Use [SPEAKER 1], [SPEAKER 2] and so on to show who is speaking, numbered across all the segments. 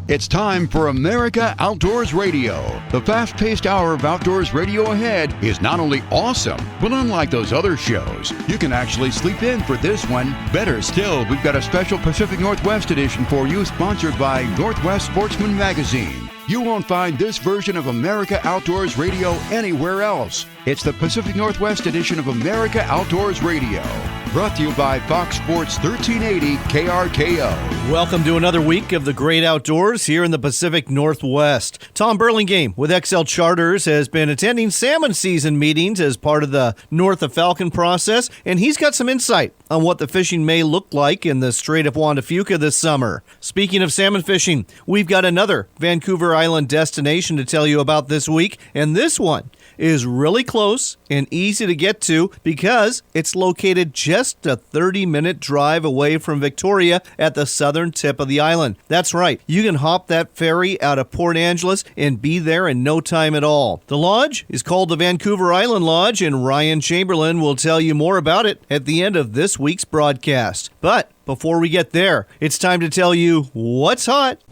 [SPEAKER 1] It's time for America Outdoors Radio. The fast-paced hour of outdoors radio ahead is not only awesome, but unlike those other shows, you can actually sleep in for this one. Better still, we've got a special Pacific Northwest edition for you, sponsored by Northwest Sportsman Magazine. You won't find this version of America Outdoors Radio anywhere else. It's the Pacific Northwest edition of America Outdoors Radio. Brought to you by Fox Sports 1380 KRKO.
[SPEAKER 2] Welcome to another week of the great outdoors here in the Pacific Northwest. Tom Burlingame with XL Charters has been attending salmon season meetings as part of the North of Falcon process, and he's got some insight on what the fishing may look like in the Strait of Juan de Fuca this summer. Speaking of salmon fishing, we've got another Vancouver Island destination to tell you about this week, and this one is really close and easy to get to because it's located just a 30-minute drive away from Victoria at the southern tip of the island. That's right, you can hop that ferry out of Port Angeles and be there in no time at all. The lodge is called the Vancouver Island Lodge, and Ryan Chamberlain will tell you more about it at the end of this week's broadcast. But before we get there, it's time to tell you what's hot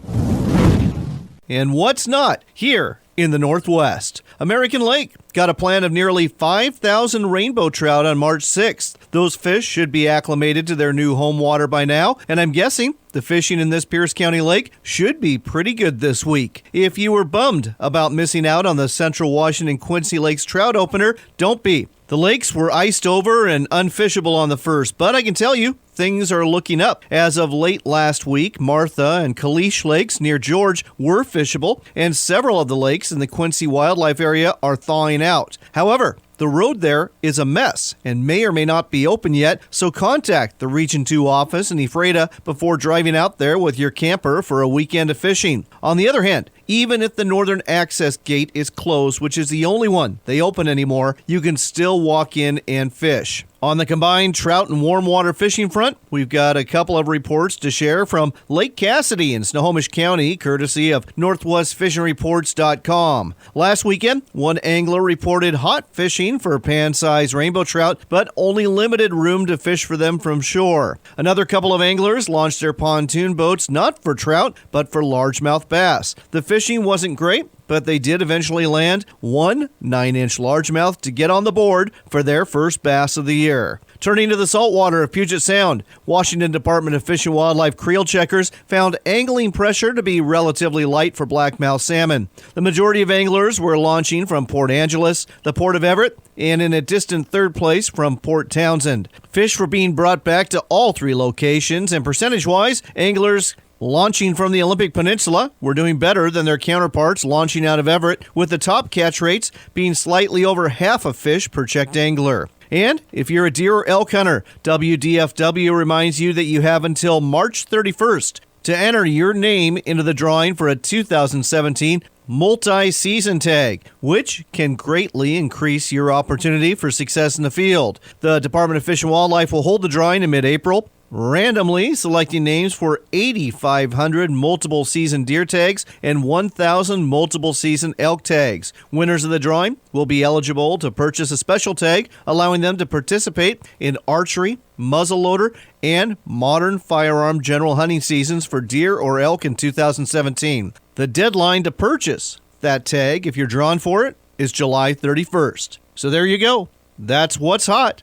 [SPEAKER 2] and what's not here in the Northwest. American Lake got a plan of nearly 5,000 rainbow trout on March 6th. Those fish should be acclimated to their new home water by now, and I'm guessing the fishing in this Pierce County lake should be pretty good this week. If you were bummed about missing out on the Central Washington Quincy Lakes trout opener, don't be. The lakes were iced over and unfishable on the first, but I can tell you, things are looking up. As of late last week, Martha and Kalish lakes near George were fishable, and several of the lakes in the Quincy Wildlife Area are thawing out. However, the road there is a mess and may or may not be open yet, so contact the Region 2 office in Ephrata before driving out there with your camper for a weekend of fishing. On the other hand, even if the northern access gate is closed, which is the only one they open anymore, you can still walk in and fish. On the combined trout and warm water fishing front, we've got a couple of reports to share from Lake Cassidy in Snohomish County, courtesy of NorthwestFishingReports.com. Last weekend, one angler reported hot fishing for pan-sized rainbow trout, but only limited room to fish for them from shore. Another couple of anglers launched their pontoon boats not for trout, but for largemouth bass. The fishing wasn't great, but they did eventually land one 9-inch largemouth to get on the board for their first bass of the year. Turning to the saltwater of Puget Sound, Washington Department of Fish and Wildlife creel checkers found angling pressure to be relatively light for blackmouth salmon. The majority of anglers were launching from Port Angeles, the Port of Everett, and in a distant third place from Port Townsend. Fish were being brought back to all three locations, and percentage-wise, anglers launching from the Olympic Peninsula were doing better than their counterparts launching out of Everett, with the top catch rates being slightly over half a fish per checked angler. And if you're a deer or elk hunter, WDFW reminds you that you have until March 31st to enter your name into the drawing for a 2017 multi-season tag, which can greatly increase your opportunity for success in the field. The Department of Fish and Wildlife will hold the drawing in mid-April, randomly selecting names for 8,500 multiple season deer tags and 1,000 multiple season elk tags. Winners of the drawing will be eligible to purchase a special tag, allowing them to participate in archery, muzzleloader, and modern firearm general hunting seasons for deer or elk in 2017. The deadline to purchase that tag, if you're drawn for it, is July 31st. So there you go. That's what's hot.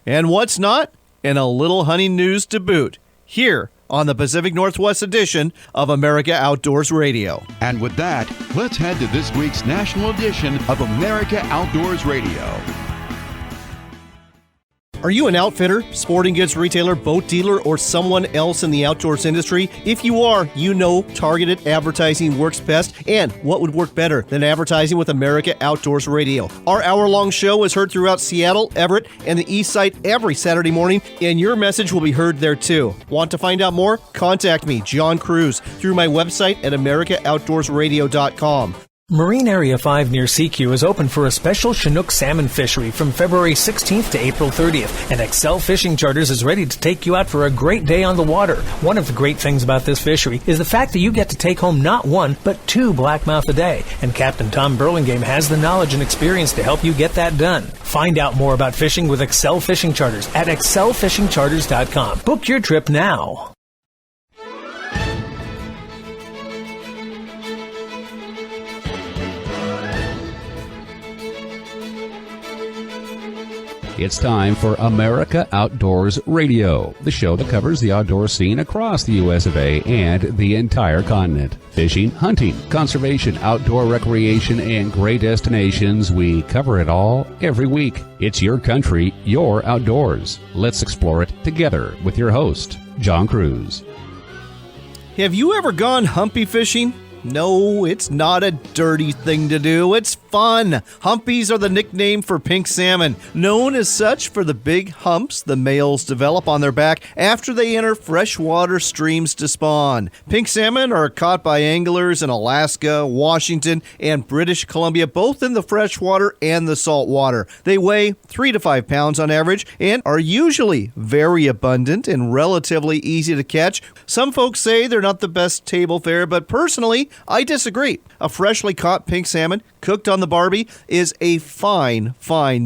[SPEAKER 2] And what's not? And a little hunting news to boot, here on the Pacific Northwest edition of America Outdoors Radio.
[SPEAKER 1] And with that, let's head to this week's national edition of America Outdoors Radio.
[SPEAKER 2] Are you an outfitter, sporting goods retailer, boat dealer, or someone else in the outdoors industry? If you are, you know targeted advertising works best, and what would work better than advertising with America Outdoors Radio? Our hour-long show is heard throughout Seattle, Everett, and the East Side every Saturday morning, and your message will be heard there too. Want to find out more? Contact me, John Cruz, through my website at AmericaOutdoorsRadio.com.
[SPEAKER 3] Marine Area 5 near CQ is open for a special Chinook salmon fishery from February 16th to April 30th, and XL Fishing Charters is ready to take you out for a great day on the water. One of the great things about this fishery is the fact that you get to take home not one, but 2 blackmouth a day, and Captain Tom Burlingame has the knowledge and experience to help you get that done. Find out more about fishing with XL Fishing Charters at XLFishingCharters.com. Book your trip now.
[SPEAKER 4] It's time for America Outdoors Radio, the show that covers the outdoor scene across the US of A and the entire continent. Fishing, hunting, conservation, outdoor recreation, and great destinations, we cover it all every week. It's your country, your outdoors. Let's explore it together with your host, John Cruz.
[SPEAKER 2] Have you ever gone humpy fishing? No, it's not a dirty thing to do. It's fun. Humpies are the nickname for pink salmon, known as such for the big humps the males develop on their back after they enter freshwater streams to spawn. Pink salmon are caught by anglers in Alaska, Washington, and British Columbia, both in the freshwater and the saltwater. They weigh 3 to 5 pounds on average and are usually very abundant and relatively easy to catch. Some folks say they're not the best table fare, but personally, I disagree. A freshly caught pink salmon cooked on the Barbie is a fine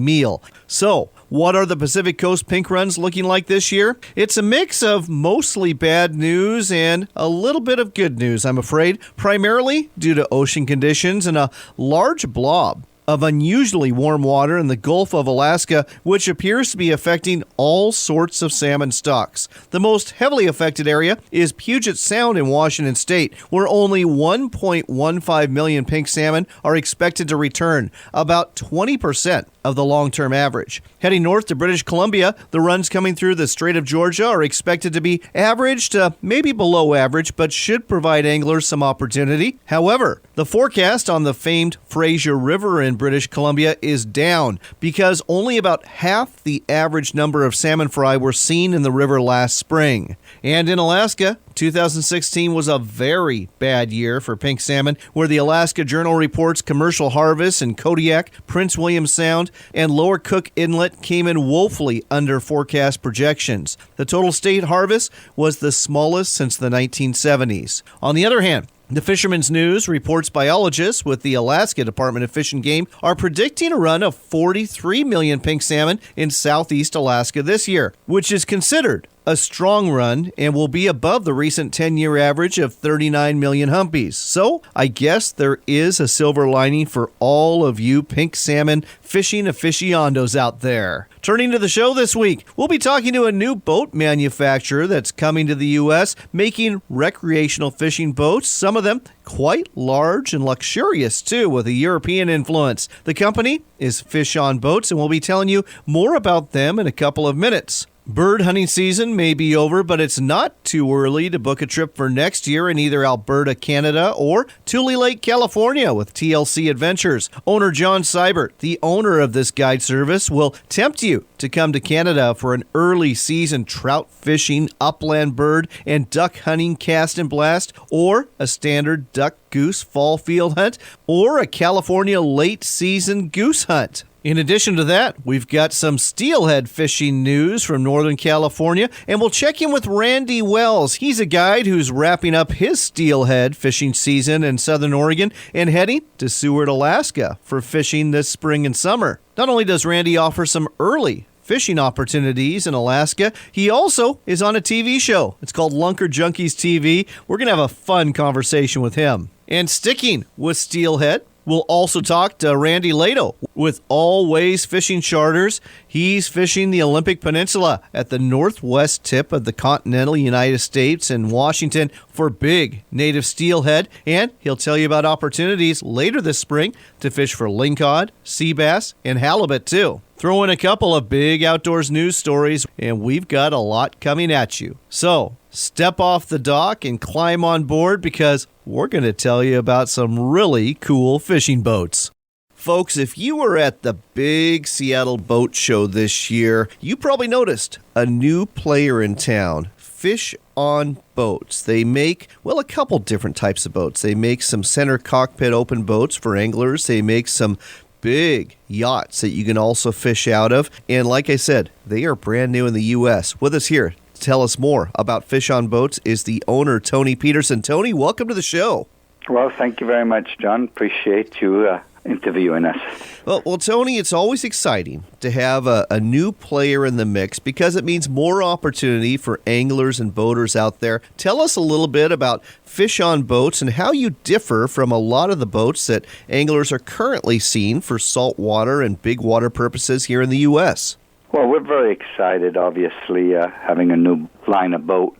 [SPEAKER 2] meal. So, what are the Pacific Coast pink runs looking like this year? It's a mix of mostly bad news and a little bit of good news, I'm afraid, primarily due to ocean conditions and a large blob of unusually warm water in the Gulf of Alaska, which appears to be affecting all sorts of salmon stocks. The most heavily affected area is Puget Sound in Washington State, where only 1.15 million pink salmon are expected to return, about 20% of the long-term average. Heading north to British Columbia, the runs coming through the Strait of Georgia are expected to be average to maybe below average, but should provide anglers some opportunity. However, the forecast on the famed Fraser River in British Columbia is down because only about half the average number of salmon fry were seen in the river last spring. And in Alaska, 2016 was a very bad year for pink salmon, where the Alaska Journal reports commercial harvests in Kodiak, Prince William Sound, and Lower Cook Inlet came in woefully under forecast projections. The total state harvest was the smallest since the 1970s. On the other hand, the Fisherman's News reports biologists with the Alaska Department of Fish and Game are predicting a run of 43 million pink salmon in southeast Alaska this year, which is considered a strong run and will be above the recent 10-year average of 39 million humpies. So I guess there is a silver lining for all of you pink salmon fishing aficionados out there. Turning to the show this week, we'll be talking to a new boat manufacturer that's coming to the U.S., making recreational fishing boats, some of them quite large and luxurious too, with a European influence. The company is Fish on Boats, and we'll be telling you more about them in a couple of minutes. Bird hunting season may be over, but it's not too early to book a trip for next year in either Alberta, Canada, or Tule Lake, California with TLC Adventures. Owner John Seibert, the owner of this guide service, will tempt you to come to Canada for an early season trout fishing, upland bird, and duck hunting cast and blast, or a standard duck goose fall field hunt, or a California late season goose hunt. In addition to that, we've got some steelhead fishing news from Northern California, and we'll check in with Randy Wells. He's a guide who's wrapping up his steelhead fishing season in Southern Oregon and heading to Seward, Alaska for fishing this spring and summer. Not only does Randy offer some early fishing opportunities in Alaska, he also is on a TV show. It's called Lunker Junkies TV. We're going to have a fun conversation with him. And sticking with steelhead, we'll also talk to Randy Lato with All Ways Fishing Charters. He's fishing the Olympic Peninsula at the northwest tip of the continental United States in Washington for big native steelhead, and he'll tell you about opportunities later this spring to fish for lingcod, sea bass, and halibut too. Throw in a couple of big outdoors news stories, and we've got a lot coming at you. So step off the dock and climb on board, because we're going to tell you about some really cool fishing boats. Folks, if you were at the big Seattle Boat Show this year, you probably noticed a new player in town, Fish on Boats. They make, well, a couple different types of boats. They make some center cockpit open boats for anglers. They make some big yachts that you can also fish out of. And like I said, they are brand new in the U.S. With us here to tell us more about Fish on Boats is the owner, Tony Peterson. Tony, welcome to the show.
[SPEAKER 5] Well, thank you very much, John. Appreciate you interviewing us.
[SPEAKER 2] Well, Tony, it's always exciting to have a new player in the mix because it means more opportunity for anglers and boaters out there. Tell us a little bit about Fish on Boats and how you differ from a lot of the boats that anglers are currently seeing for saltwater and big water purposes here in the U.S.
[SPEAKER 5] Well, we're very excited, obviously, having a new line of boats.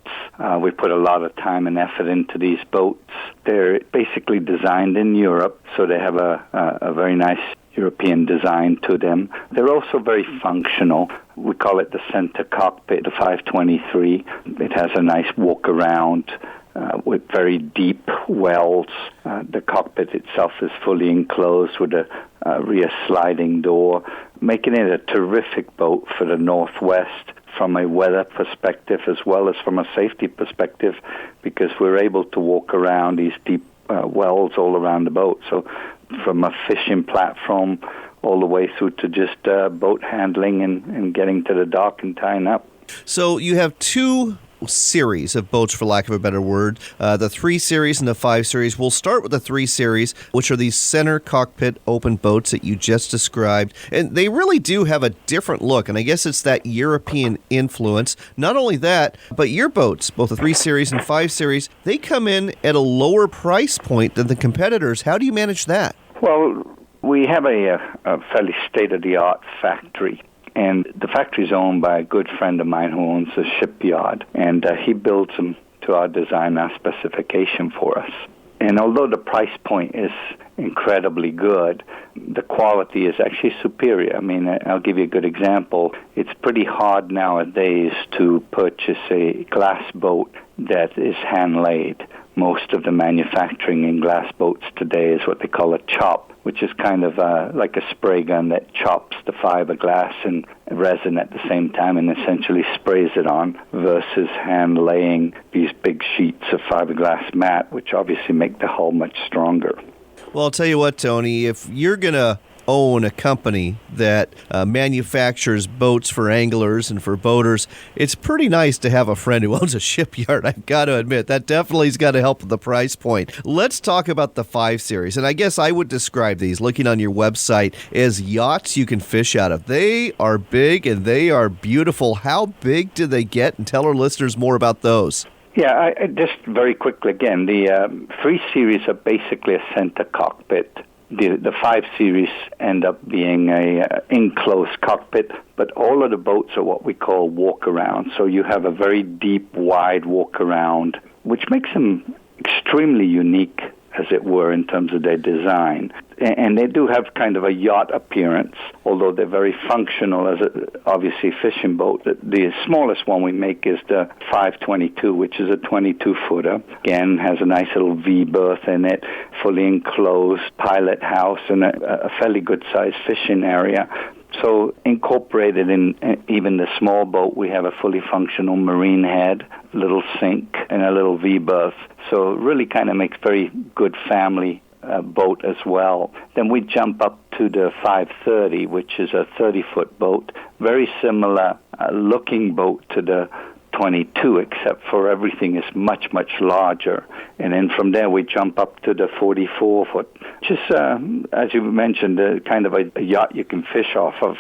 [SPEAKER 5] We put a lot of time and effort into these boats. They're basically designed in Europe, so they have a very nice European design to them. They're also very functional. We call it the center cockpit, the 523. It has a nice walk around with very deep wells. The cockpit itself is fully enclosed with a rear sliding door, making it a terrific boat for the Northwest from a weather perspective as well as from a safety perspective, because we're able to walk around these deep wells all around the boat. So from a fishing platform all the way through to just boat handling and getting to the dock and tying up.
[SPEAKER 2] So you have two series of boats, for lack of a better word, the 3 Series and the 5 Series. We'll start with the 3 Series, which are these center cockpit open boats that you just described. And they really do have a different look, and I guess it's that European influence. Not only that, but your boats, both the 3 Series and 5 Series, they come in at a lower price point than the competitors. How do you manage that?
[SPEAKER 5] Well, we have a fairly state-of-the-art factory. And the factory is owned by a good friend of mine who owns a shipyard, and he builds them to our design, our specification for us. And although the price point is incredibly good, the quality is actually superior. I mean, I'll give you a good example. It's pretty hard nowadays to purchase a glass boat that is hand-laid. Most of the manufacturing in glass boats today is what they call a chop, which is kind of like a spray gun that chops the fiberglass and resin at the same time and essentially sprays it on, versus hand laying these big sheets of fiberglass mat, which obviously make the hull much stronger.
[SPEAKER 2] Well, I'll tell you what, Tony, if you're going to own a company that manufactures boats for anglers and for boaters, it's pretty nice to have a friend who owns a shipyard. I've got to admit, that definitely has got to help with the price point. Let's talk about the 5 Series. And I guess I would describe these, looking on your website, as yachts you can fish out of. They are big and they are beautiful. How big do they get? And tell our listeners more about those.
[SPEAKER 5] Yeah, I just very quickly again, the 3 Series are basically a center cockpit. The 5 Series end up being a enclosed cockpit, but all of the boats are what we call walk-around. So you have a very deep, wide walk-around, which makes them extremely unique, as it were, in terms of their design. And they do have kind of a yacht appearance, although they're very functional as obviously fishing boat. The smallest one we make is the 522, which is a 22-footer. Again, has a nice little V-berth in it, fully enclosed pilot house, and a fairly good-sized fishing area. So incorporated in even the small boat, we have a fully functional marine head, little sink, and a little V-berth. So it really kind of makes very good family boat as well. Then we jump up to the 530, which is a 30-foot boat, very similar looking boat to the 22, except for everything is much, much larger. And then from there we jump up to the 44-foot, which is, as you mentioned, kind of a yacht you can fish off of.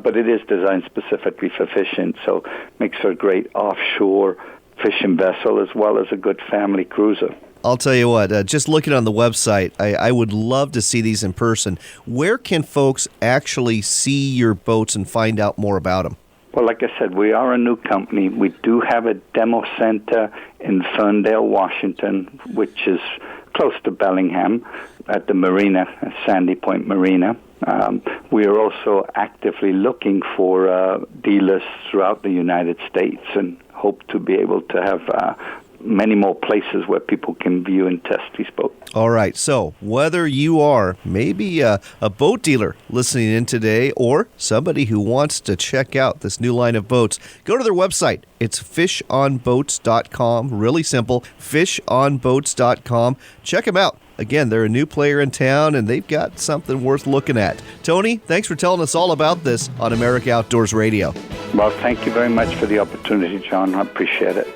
[SPEAKER 5] But it is designed specifically for fishing, so makes for a great offshore fishing vessel as well as a good family cruiser.
[SPEAKER 2] I'll tell you what, just looking on the website, I would love to see these in person. Where can folks actually see your boats and find out more about them?
[SPEAKER 5] Well, like I said, we are a new company. We do have a demo center in Ferndale, Washington, which is close to Bellingham at the marina, Sandy Point Marina. We are also actively looking for dealers throughout the United States and hope to be able to have many more places where people can view and test these boats.
[SPEAKER 2] All right, so whether you are maybe a boat dealer listening in today or somebody who wants to check out this new line of boats, go to their website. It's fishonboats.com. Really simple, fishonboats.com. Check them out. Again, they're a new player in town, and they've got something worth looking at. Tony, thanks for telling us all about this on America Outdoors Radio.
[SPEAKER 5] Well, thank you very much for the opportunity, John. I appreciate it.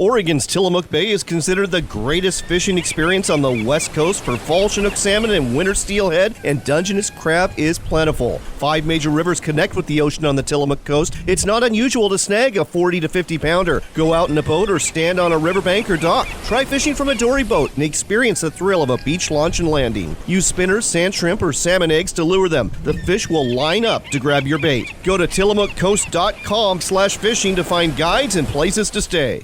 [SPEAKER 2] Oregon's Tillamook Bay is considered the greatest fishing experience on the West Coast for fall Chinook salmon and winter steelhead, and Dungeness crab is plentiful. 5 major rivers connect with the ocean on the Tillamook coast. It's not unusual to snag a 40 to 50 pounder. Go out in a boat or stand on a riverbank or dock. Try fishing from a dory boat and experience the thrill of a beach launch and landing. Use spinners, sand shrimp, or salmon eggs to lure them. The fish will line up to grab your bait. Go to tillamookcoast.com/fishing to find guides and places to stay.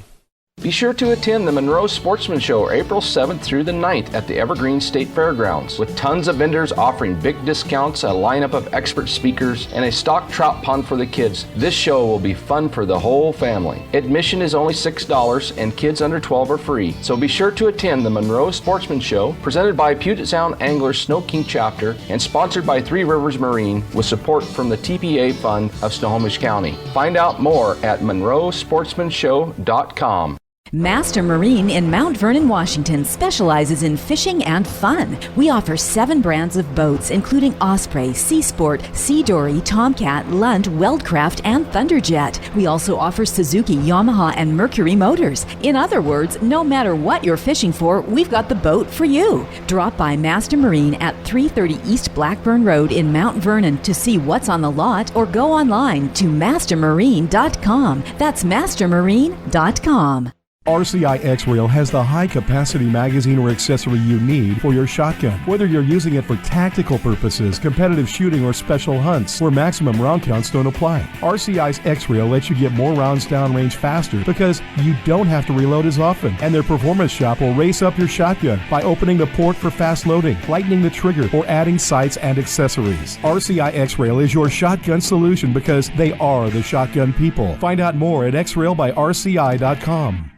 [SPEAKER 6] Be sure to attend the Monroe Sportsman Show April 7th through the 9th at the Evergreen State Fairgrounds, with tons of vendors offering big discounts, a lineup of expert speakers, and a stock trout pond for the kids. This show will be fun for the whole family. Admission is only $6 and kids under 12 are free, so be sure to attend the Monroe Sportsman Show, presented by Puget Sound Anglers Snow King Chapter and sponsored by Three Rivers Marine with support from the TPA Fund of Snohomish County. Find out more at monroesportsmanshow.com.
[SPEAKER 7] Master Marine in Mount Vernon, Washington specializes in fishing and fun. We offer 7 brands of boats, including Osprey, Sea Sport, Sea Dory, Tomcat, Lund, Weldcraft, and Thunderjet. We also offer Suzuki, Yamaha, and Mercury motors. In other words, no matter what you're fishing for, we've got the boat for you. Drop by Master Marine at 330 East Blackburn Road in Mount Vernon to see what's on the lot, or go online to mastermarine.com. That's mastermarine.com.
[SPEAKER 8] RCI X-Rail has the high-capacity magazine or accessory you need for your shotgun. Whether you're using it for tactical purposes, competitive shooting, or special hunts, where maximum round counts don't apply, RCI's X-Rail lets you get more rounds downrange faster because you don't have to reload as often. And their performance shop will race up your shotgun by opening the port for fast loading, lightening the trigger, or adding sights and accessories. RCI X-Rail is your shotgun solution because they are the shotgun people. Find out more at xrailbyrci.com.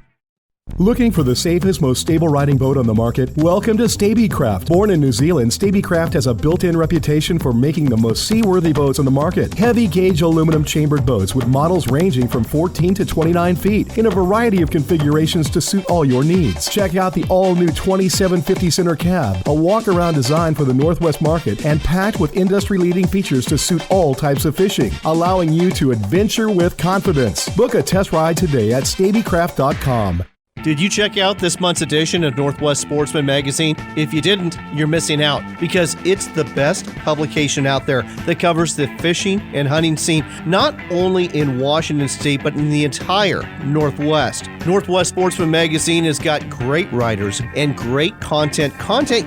[SPEAKER 8] Looking for the safest, most stable riding boat on the market? Welcome to Stabicraft. Born in New Zealand, Stabicraft has a built-in reputation for making the most seaworthy boats on the market. Heavy gauge aluminum chambered boats with models ranging from 14 to 29 feet in a variety of configurations to suit all your needs. Check out the all-new 2750 center cab, a walk-around design for the Northwest market, and packed with industry-leading features to suit all types of fishing, allowing you to adventure with confidence. Book a test ride today at stabicraft.com.
[SPEAKER 2] Did you check out this month's edition of Northwest Sportsman Magazine? If you didn't, you're missing out, because it's the best publication out there that covers the fishing and hunting scene, not only in Washington State, but in the entire Northwest. Northwest Sportsman Magazine has got great writers and great content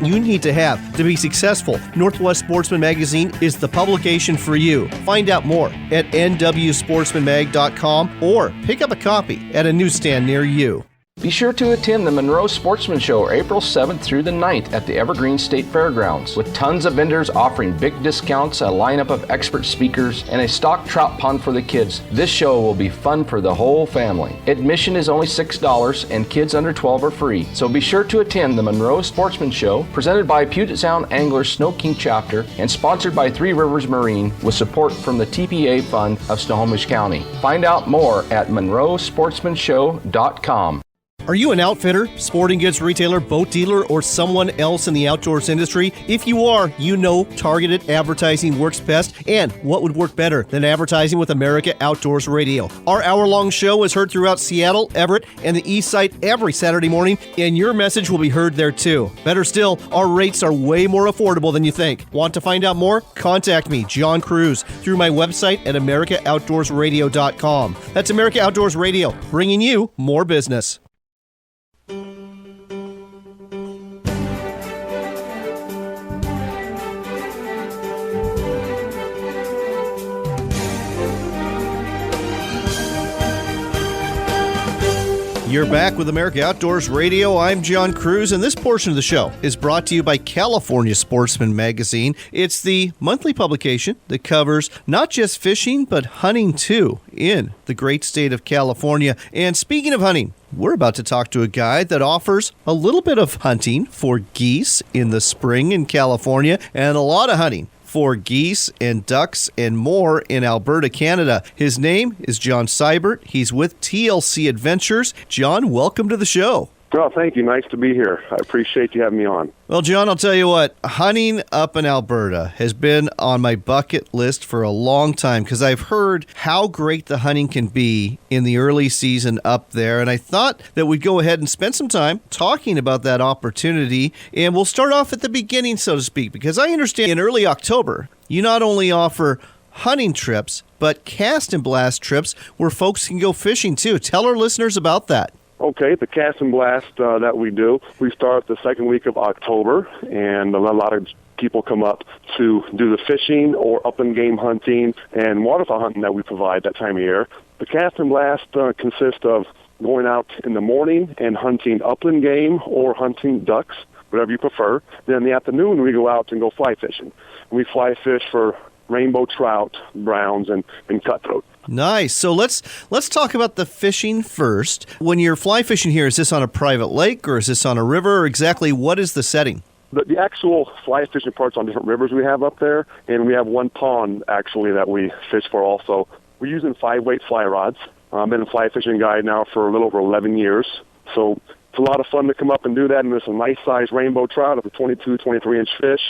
[SPEAKER 2] you need to have to be successful. Northwest Sportsman Magazine is the publication for you. Find out more at nwsportsmanmag.com or pick up a copy at a newsstand near you.
[SPEAKER 6] Be sure to attend the Monroe Sportsman Show April 7th through the 9th at the Evergreen State Fairgrounds, with tons of vendors offering big discounts, a lineup of expert speakers, and a stock trout pond for the kids. This show will be fun for the whole family. Admission is only $6 and kids under 12 are free, so be sure to attend the Monroe Sportsman Show, presented by Puget Sound Anglers Snow King Chapter and sponsored by Three Rivers Marine with support from the TPA Fund of Snohomish County. Find out more at monroesportsmanshow.com.
[SPEAKER 2] Are you an outfitter, sporting goods retailer, boat dealer, or someone else in the outdoors industry? If you are, you know targeted advertising works best, and what would work better than advertising with America Outdoors Radio? Our hour-long show is heard throughout Seattle, Everett, and the East Side every Saturday morning, and your message will be heard there too. Better still, our rates are way more affordable than you think. Want to find out more? Contact me, John Cruz, through my website at AmericaOutdoorsRadio.com. That's America Outdoors Radio, bringing you more business. You're back with America Outdoors Radio. I'm John Cruz, and this portion of the show is brought to you by California Sportsman Magazine. It's the monthly publication that covers not just fishing, but hunting too in the great state of California. And speaking of hunting, we're about to talk to a guy that offers a little bit of hunting for geese in the spring in California and a lot of hunting for geese and ducks and more in Alberta, Canada. His name is John Seibert. He's with TLC Adventures. John, welcome to the show.
[SPEAKER 9] Well, thank you. Nice to be here. I appreciate you having me on.
[SPEAKER 2] Well, John, I'll tell you what, hunting up in Alberta has been on my bucket list for a long time because I've heard how great the hunting can be in the early season up there. And I thought that we'd go ahead and spend some time talking about that opportunity. And we'll start off at the beginning, so to speak, because I understand in early October, you not only offer hunting trips, but cast and blast trips where folks can go fishing too. Tell our listeners about that.
[SPEAKER 9] Okay, the cast and blast that we do, we start the second week of October, and a lot of people come up to do the fishing or upland game hunting and waterfowl hunting that we provide that time of year. The cast and blast consists of going out in the morning and hunting upland game or hunting ducks, whatever you prefer. Then in the afternoon, we go out and go fly fishing. We fly fish for rainbow trout, browns, and cutthroat.
[SPEAKER 2] Nice. So let's talk about the fishing first. When you're fly fishing here, is this on a private lake or is this on a river? Or exactly what is the setting?
[SPEAKER 9] The actual fly fishing part's on different rivers we have up there, and we have one pond actually that we fish for also. We're using 5-weight fly rods. I've been a fly fishing guide now for a little over 11 years. So it's a lot of fun to come up and do that, and there's some nice-sized rainbow trout of a 22, 23-inch fish.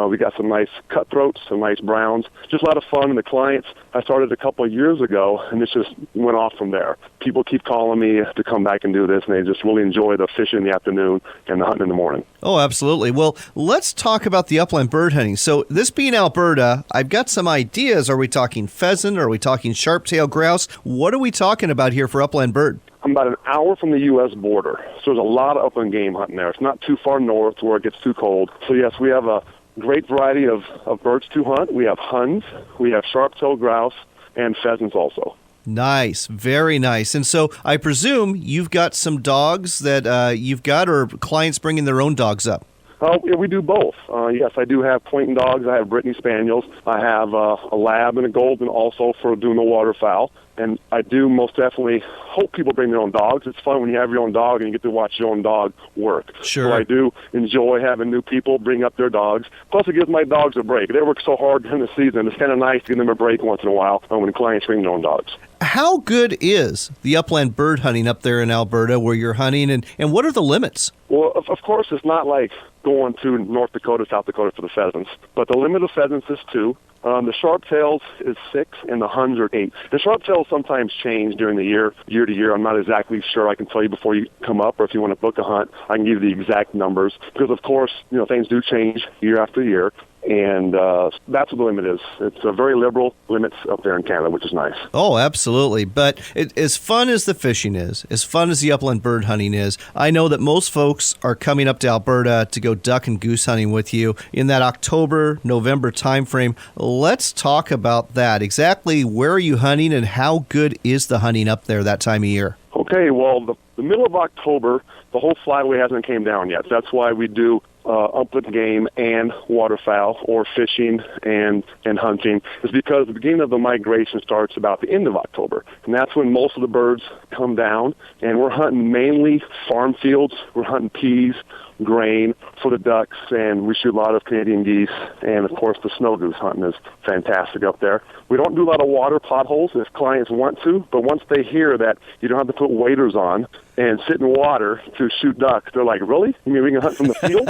[SPEAKER 9] We got some nice cutthroats, some nice browns. Just a lot of fun, and the clients, I started a couple of years ago, and this just went off from there. People keep calling me to come back and do this, and they just really enjoy the fishing in the afternoon and the hunting in the morning.
[SPEAKER 2] Oh, absolutely. Well, let's talk about the upland bird hunting. So this being Alberta, I've got some ideas. Are we talking pheasant? Are we talking sharp-tailed grouse? What are we talking about here for upland bird?
[SPEAKER 9] I'm about an hour from the U.S. border, so there's a lot of upland game hunting there. It's not too far north where it gets too cold. So, yes, we have a great variety of birds to hunt. We have huns, we have sharp-tailed grouse, and pheasants also.
[SPEAKER 2] Nice. Very nice. And so I presume you've got some dogs that you've got, or clients bringing their own dogs up?
[SPEAKER 9] Yeah, we do both. Yes, I do have pointing dogs. I have Brittany Spaniels. I have a lab and a golden also for doing the waterfowl. And I do most definitely hope people bring their own dogs. It's fun when you have your own dog and you get to watch your own dog work.
[SPEAKER 2] Sure.
[SPEAKER 9] So I do enjoy having new people bring up their dogs. Plus, it gives my dogs a break. They work so hard during the season. It's kind of nice to give them a break once in a while when clients bring their own dogs.
[SPEAKER 2] How good is the upland bird hunting up there in Alberta where you're hunting, and what are the limits?
[SPEAKER 9] Well, of course, it's not like going to North Dakota, South Dakota for the pheasants, but the limit of pheasants is 2. The sharp-tails is 6, and the huns are 8. The sharp-tails sometimes change during the year to year. I'm not exactly sure. I can tell you before you come up, or if you want to book a hunt, I can give you the exact numbers. Because, of course, things do change year after year, and that's what the limit is. It's a very liberal limits up there in Canada, which is nice.
[SPEAKER 2] Oh, absolutely. But as fun as the fishing is, as fun as the upland bird hunting is, I know that most folks are coming up to Alberta to go duck and goose hunting with you in that October, November timeframe. Let's talk about that. Exactly where are you hunting and how good is the hunting up there that time of year?
[SPEAKER 9] Okay, well, the middle of October, the whole flyway hasn't came down yet. That's why we do upland game and waterfowl, or fishing and hunting, is because the beginning of the migration starts about the end of October. And that's when most of the birds come down, and we're hunting mainly farm fields. We're hunting peas, grain for the ducks, and we shoot a lot of Canadian geese, and of course the snow goose hunting is fantastic up there. We don't do a lot of water potholes if clients want to, but once they hear that you don't have to put waders on and sit in water to shoot ducks, they're like, really? You mean we can hunt from the field?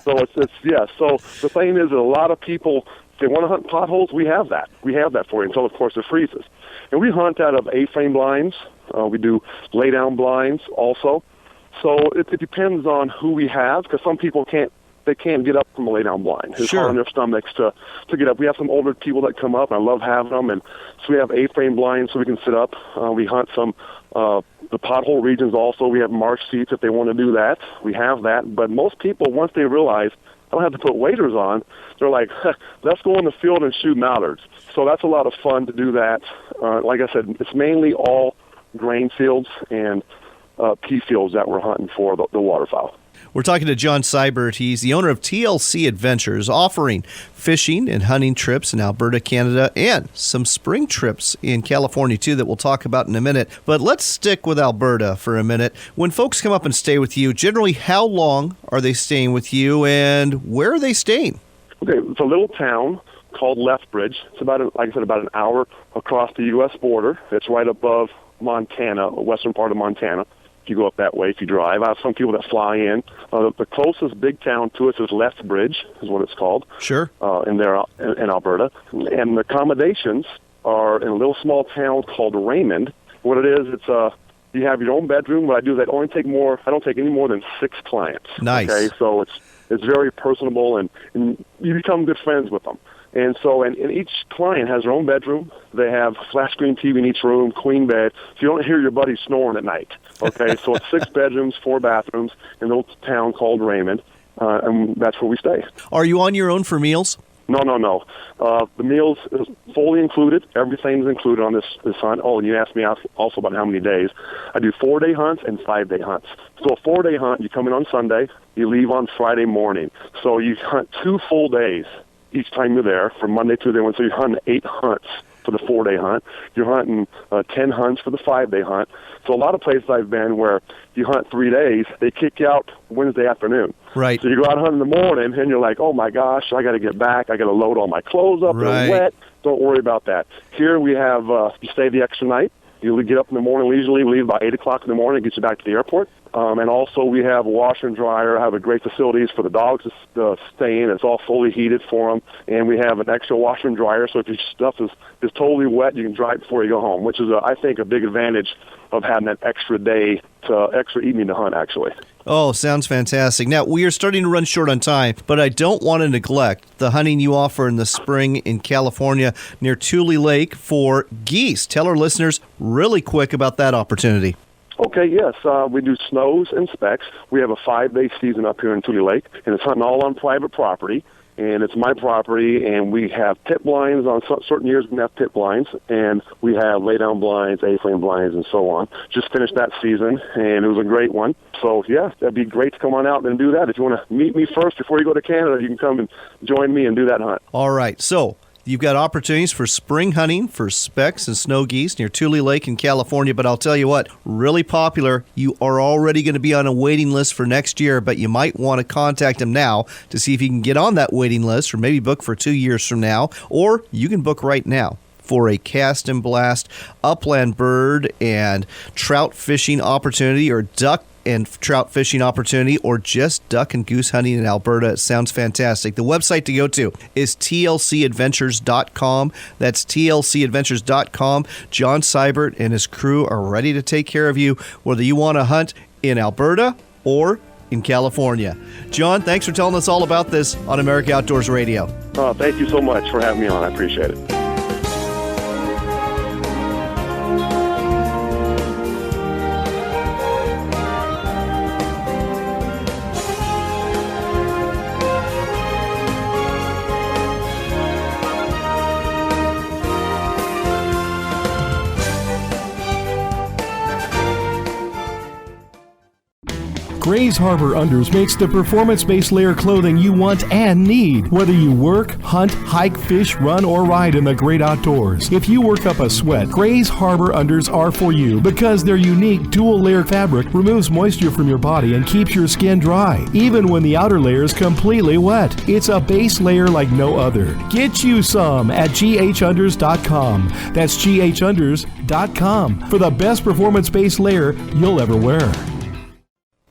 [SPEAKER 9] So So the thing is that a lot of people, if they want to hunt potholes, we have that. We have that for you until, of course, it freezes. And we hunt out of A-frame blinds. We do lay-down blinds also. So it depends on who we have, because some people can't get up from a lay-down blind. It's hard on their stomachs to get up. We have some older people that come up, and I love having them. And so we have A-frame blinds so we can sit up. We hunt some the pothole regions also. We have marsh seats if they want to do that. We have that. But most people, once they realize I don't have to put waders on, they're like, let's go in the field and shoot mallards. So that's a lot of fun to do that. Like I said, it's mainly all grain fields and pea fields that we're hunting for the waterfowl.
[SPEAKER 2] We're talking to John Seibert. He's the owner of TLC Adventures, offering fishing and hunting trips in Alberta, Canada, and some spring trips in California, too, that we'll talk about in a minute. But let's stick with Alberta for a minute. When folks come up and stay with you, generally, how long are they staying with you, and where are they staying?
[SPEAKER 9] Okay, it's a little town called Lethbridge. It's about an hour across the U.S. border. It's right above Montana, the western part of Montana. if you go up that way, if you drive. I have some people that fly in. The closest big town to us is Lethbridge, is what it's called.
[SPEAKER 2] Sure.
[SPEAKER 9] In Alberta. And the accommodations are in a little small town called Raymond. What it is, it's you have your own bedroom. What I do is I don't take any more than 6 clients.
[SPEAKER 2] Nice.
[SPEAKER 9] Okay, so it's very personable, and you become good friends with them. And so, and each client has their own bedroom. They have flat screen TV in each room, queen bed, so you don't hear your buddy snoring at night. Okay, so it's 6 bedrooms, 4 bathrooms in a little town called Raymond, and that's where we stay.
[SPEAKER 2] Are you on your own for meals?
[SPEAKER 9] No. The meals is fully included. Everything's included on this hunt. Oh, and you asked me also about how many days. I do 4-day hunts and 5-day hunts. So a 4-day hunt, you come in on Sunday, you leave on Friday morning. So you hunt 2 full days each time you're there, from Monday to Wednesday. So you're hunting 8 hunts for the 4-day hunt. You're hunting 10 hunts for the 5-day hunt. So a lot of places I've been where you hunt 3 days, they kick you out Wednesday afternoon.
[SPEAKER 2] Right.
[SPEAKER 9] So you go out hunting in the morning, and you're like, oh, my gosh, I got to get back. I got to load all my clothes up.
[SPEAKER 2] Right.
[SPEAKER 9] They're wet. Don't worry about that. Here we have, you stay the extra night. You get up in the morning leisurely. We leave about 8 o'clock in the morning. It gets you back to the airport. And also we have a washer and dryer. I have a great facilities for the dogs to stay in. It's all fully heated for them. And we have an extra washer and dryer. So if your stuff is totally wet, you can dry it before you go home, which is, I think, a big advantage of having that extra day, extra evening to hunt, actually.
[SPEAKER 2] Oh, sounds fantastic. Now, we are starting to run short on time, but I don't want to neglect the hunting you offer in the spring in California near Tule Lake for geese. Tell our listeners really quick about that opportunity.
[SPEAKER 9] Okay, yes. We do snows and specs. We have a 5-day season up here in Tule Lake, and it's hunting all on private property. And it's my property, and we have tip blinds. On certain years we have tip blinds, and we have lay-down blinds, A-frame blinds, and so on. Just finished that season, and it was a great one. So, yeah, that'd be great to come on out and do that. If you want to meet me first before you go to Canada, you can come and join me and do that hunt.
[SPEAKER 2] All right, so you've got opportunities for spring hunting for specks and snow geese near Tule Lake in California, but I'll tell you what, really popular. You are already going to be on a waiting list for next year, but you might want to contact them now to see if you can get on that waiting list, or maybe book for 2 years from now, or you can book right now for a cast and blast upland bird and trout fishing opportunity, or duck and trout fishing opportunity, or just duck and goose hunting in Alberta. It sounds fantastic. The website to go to is tlcadventures.com. That's tlcadventures.com. John Seibert and his crew are ready to take care of you, whether you want to hunt in Alberta or in California. John, thanks for telling us all about this on America Outdoors Radio.
[SPEAKER 9] Thank you so much for having me on. I appreciate it.
[SPEAKER 8] Grays Harbor Unders makes the performance-based layer clothing you want and need, whether you work, hunt, hike, fish, run, or ride in the great outdoors. If you work up a sweat, Grays Harbor Unders are for you, because their unique dual-layer fabric removes moisture from your body and keeps your skin dry, even when the outer layer is completely wet. It's a base layer like no other. Get you some at ghunders.com. That's ghunders.com for the best performance-based layer you'll ever wear.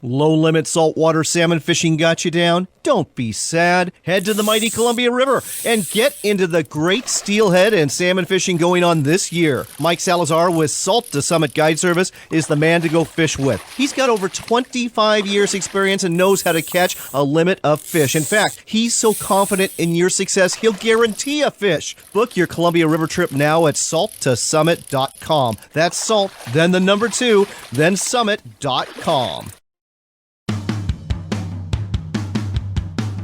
[SPEAKER 2] Low-limit saltwater salmon fishing got you down? Don't be sad. Head to the mighty Columbia River and get into the great steelhead and salmon fishing going on this year. Mike Salazar with Salt to Summit Guide Service is the man to go fish with. He's got over 25 years experience and knows how to catch a limit of fish. In fact, he's so confident in your success, he'll guarantee a fish. Book your Columbia River trip now at salttosummit.com. That's salt, then the number 2, then summit.com.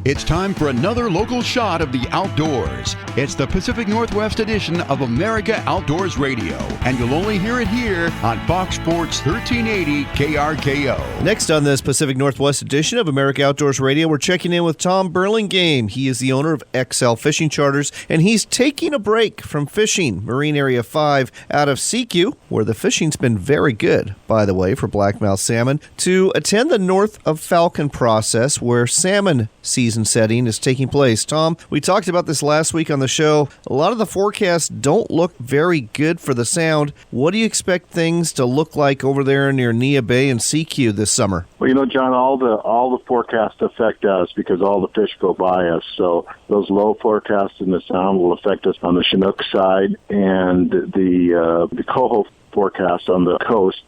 [SPEAKER 1] It's time for another local shot of the outdoors. It's the Pacific Northwest edition of America Outdoors Radio, and you'll only hear it here on Fox Sports 1380 KRKO.
[SPEAKER 2] Next on this Pacific Northwest edition of America Outdoors Radio, we're checking in with Tom Burlingame. He is the owner of XL Fishing Charters, and he's taking a break from fishing Marine Area 5 out of CQ, where the fishing's been very good, by the way, for blackmouth salmon, to attend the North of Falcon process, where salmon season season setting is taking place. Tom, we talked about this last week on the show. A lot of the forecasts don't look very good for the Sound. What do you expect things to look like over there near Neah Bay and CQ this summer?
[SPEAKER 10] Well, John, all the forecasts affect us because all the fish go by us. So those low forecasts in the Sound will affect us on the Chinook side, and the coho forecasts on the coast,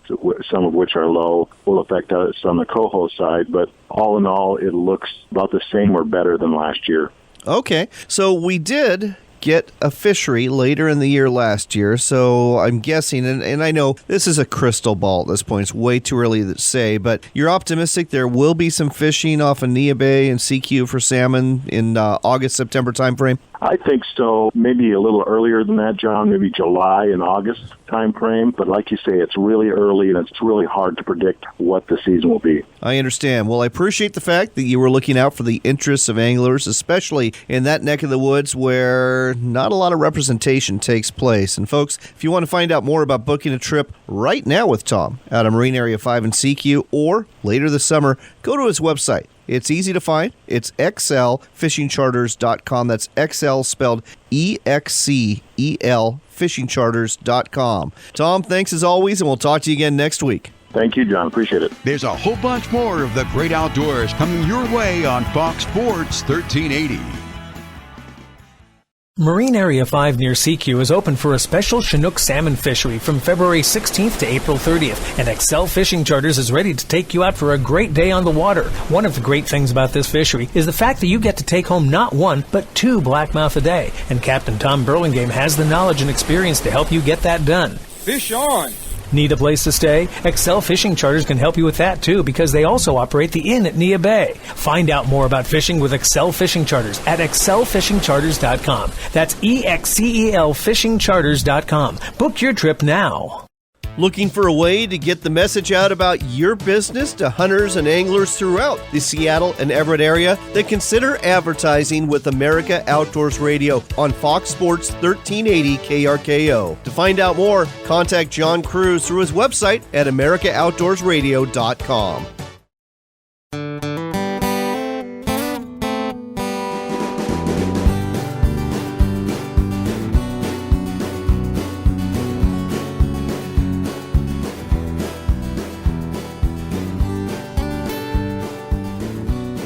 [SPEAKER 10] some of which are low, will affect us on the coho side. But all in all, it looks about the same or better than last year. Okay, so we did get a fishery later in the year last year, so I'm guessing, and I know this is a crystal ball at this point, it's way too early to say, but you're optimistic there will be some fishing off of Neah Bay and CQ for salmon in August, September timeframe? I think so. Maybe a little earlier than that, John, maybe July and August time frame. But like you say, it's really early, and it's really hard to predict what the season will be. I understand. Well, I appreciate the fact that you were looking out for the interests of anglers, especially in that neck of the woods where not a lot of representation takes place. And folks, if you want to find out more about booking a trip right now with Tom out of Marine Area 5 and CQ or later this summer, go to his website. It's easy to find. It's xlfishingcharters.com. That's XL spelled EXCEL, fishingcharters.com. Tom, thanks as always, and we'll talk to you again next week. Thank you, John. Appreciate it.
[SPEAKER 1] There's a whole bunch more of the great outdoors coming your way on Fox Sports 1380.
[SPEAKER 3] Marine Area 5 near CQ is open for a special Chinook salmon fishery from February 16th to April 30th, and Excel Fishing Charters is ready to take you out for a great day on the water. One of the great things about this fishery is the fact that you get to take home not one, but 2 blackmouth a day, and Captain Tom Burlingame has the knowledge and experience to help you get that done.
[SPEAKER 11] Fish on!
[SPEAKER 3] Need a place to stay? Excel Fishing Charters can help you with that too, because they also operate the inn at Neah Bay. Find out more about fishing with Excel Fishing Charters at excelfishingcharters.com. That's EXCEL fishingcharters.com. Book your trip now.
[SPEAKER 2] Looking for a way to get the message out about your business to hunters and anglers throughout the Seattle and Everett area? Then consider advertising with America Outdoors Radio on Fox Sports 1380 KRKO. To find out more, contact John Cruz through his website at americaoutdoorsradio.com.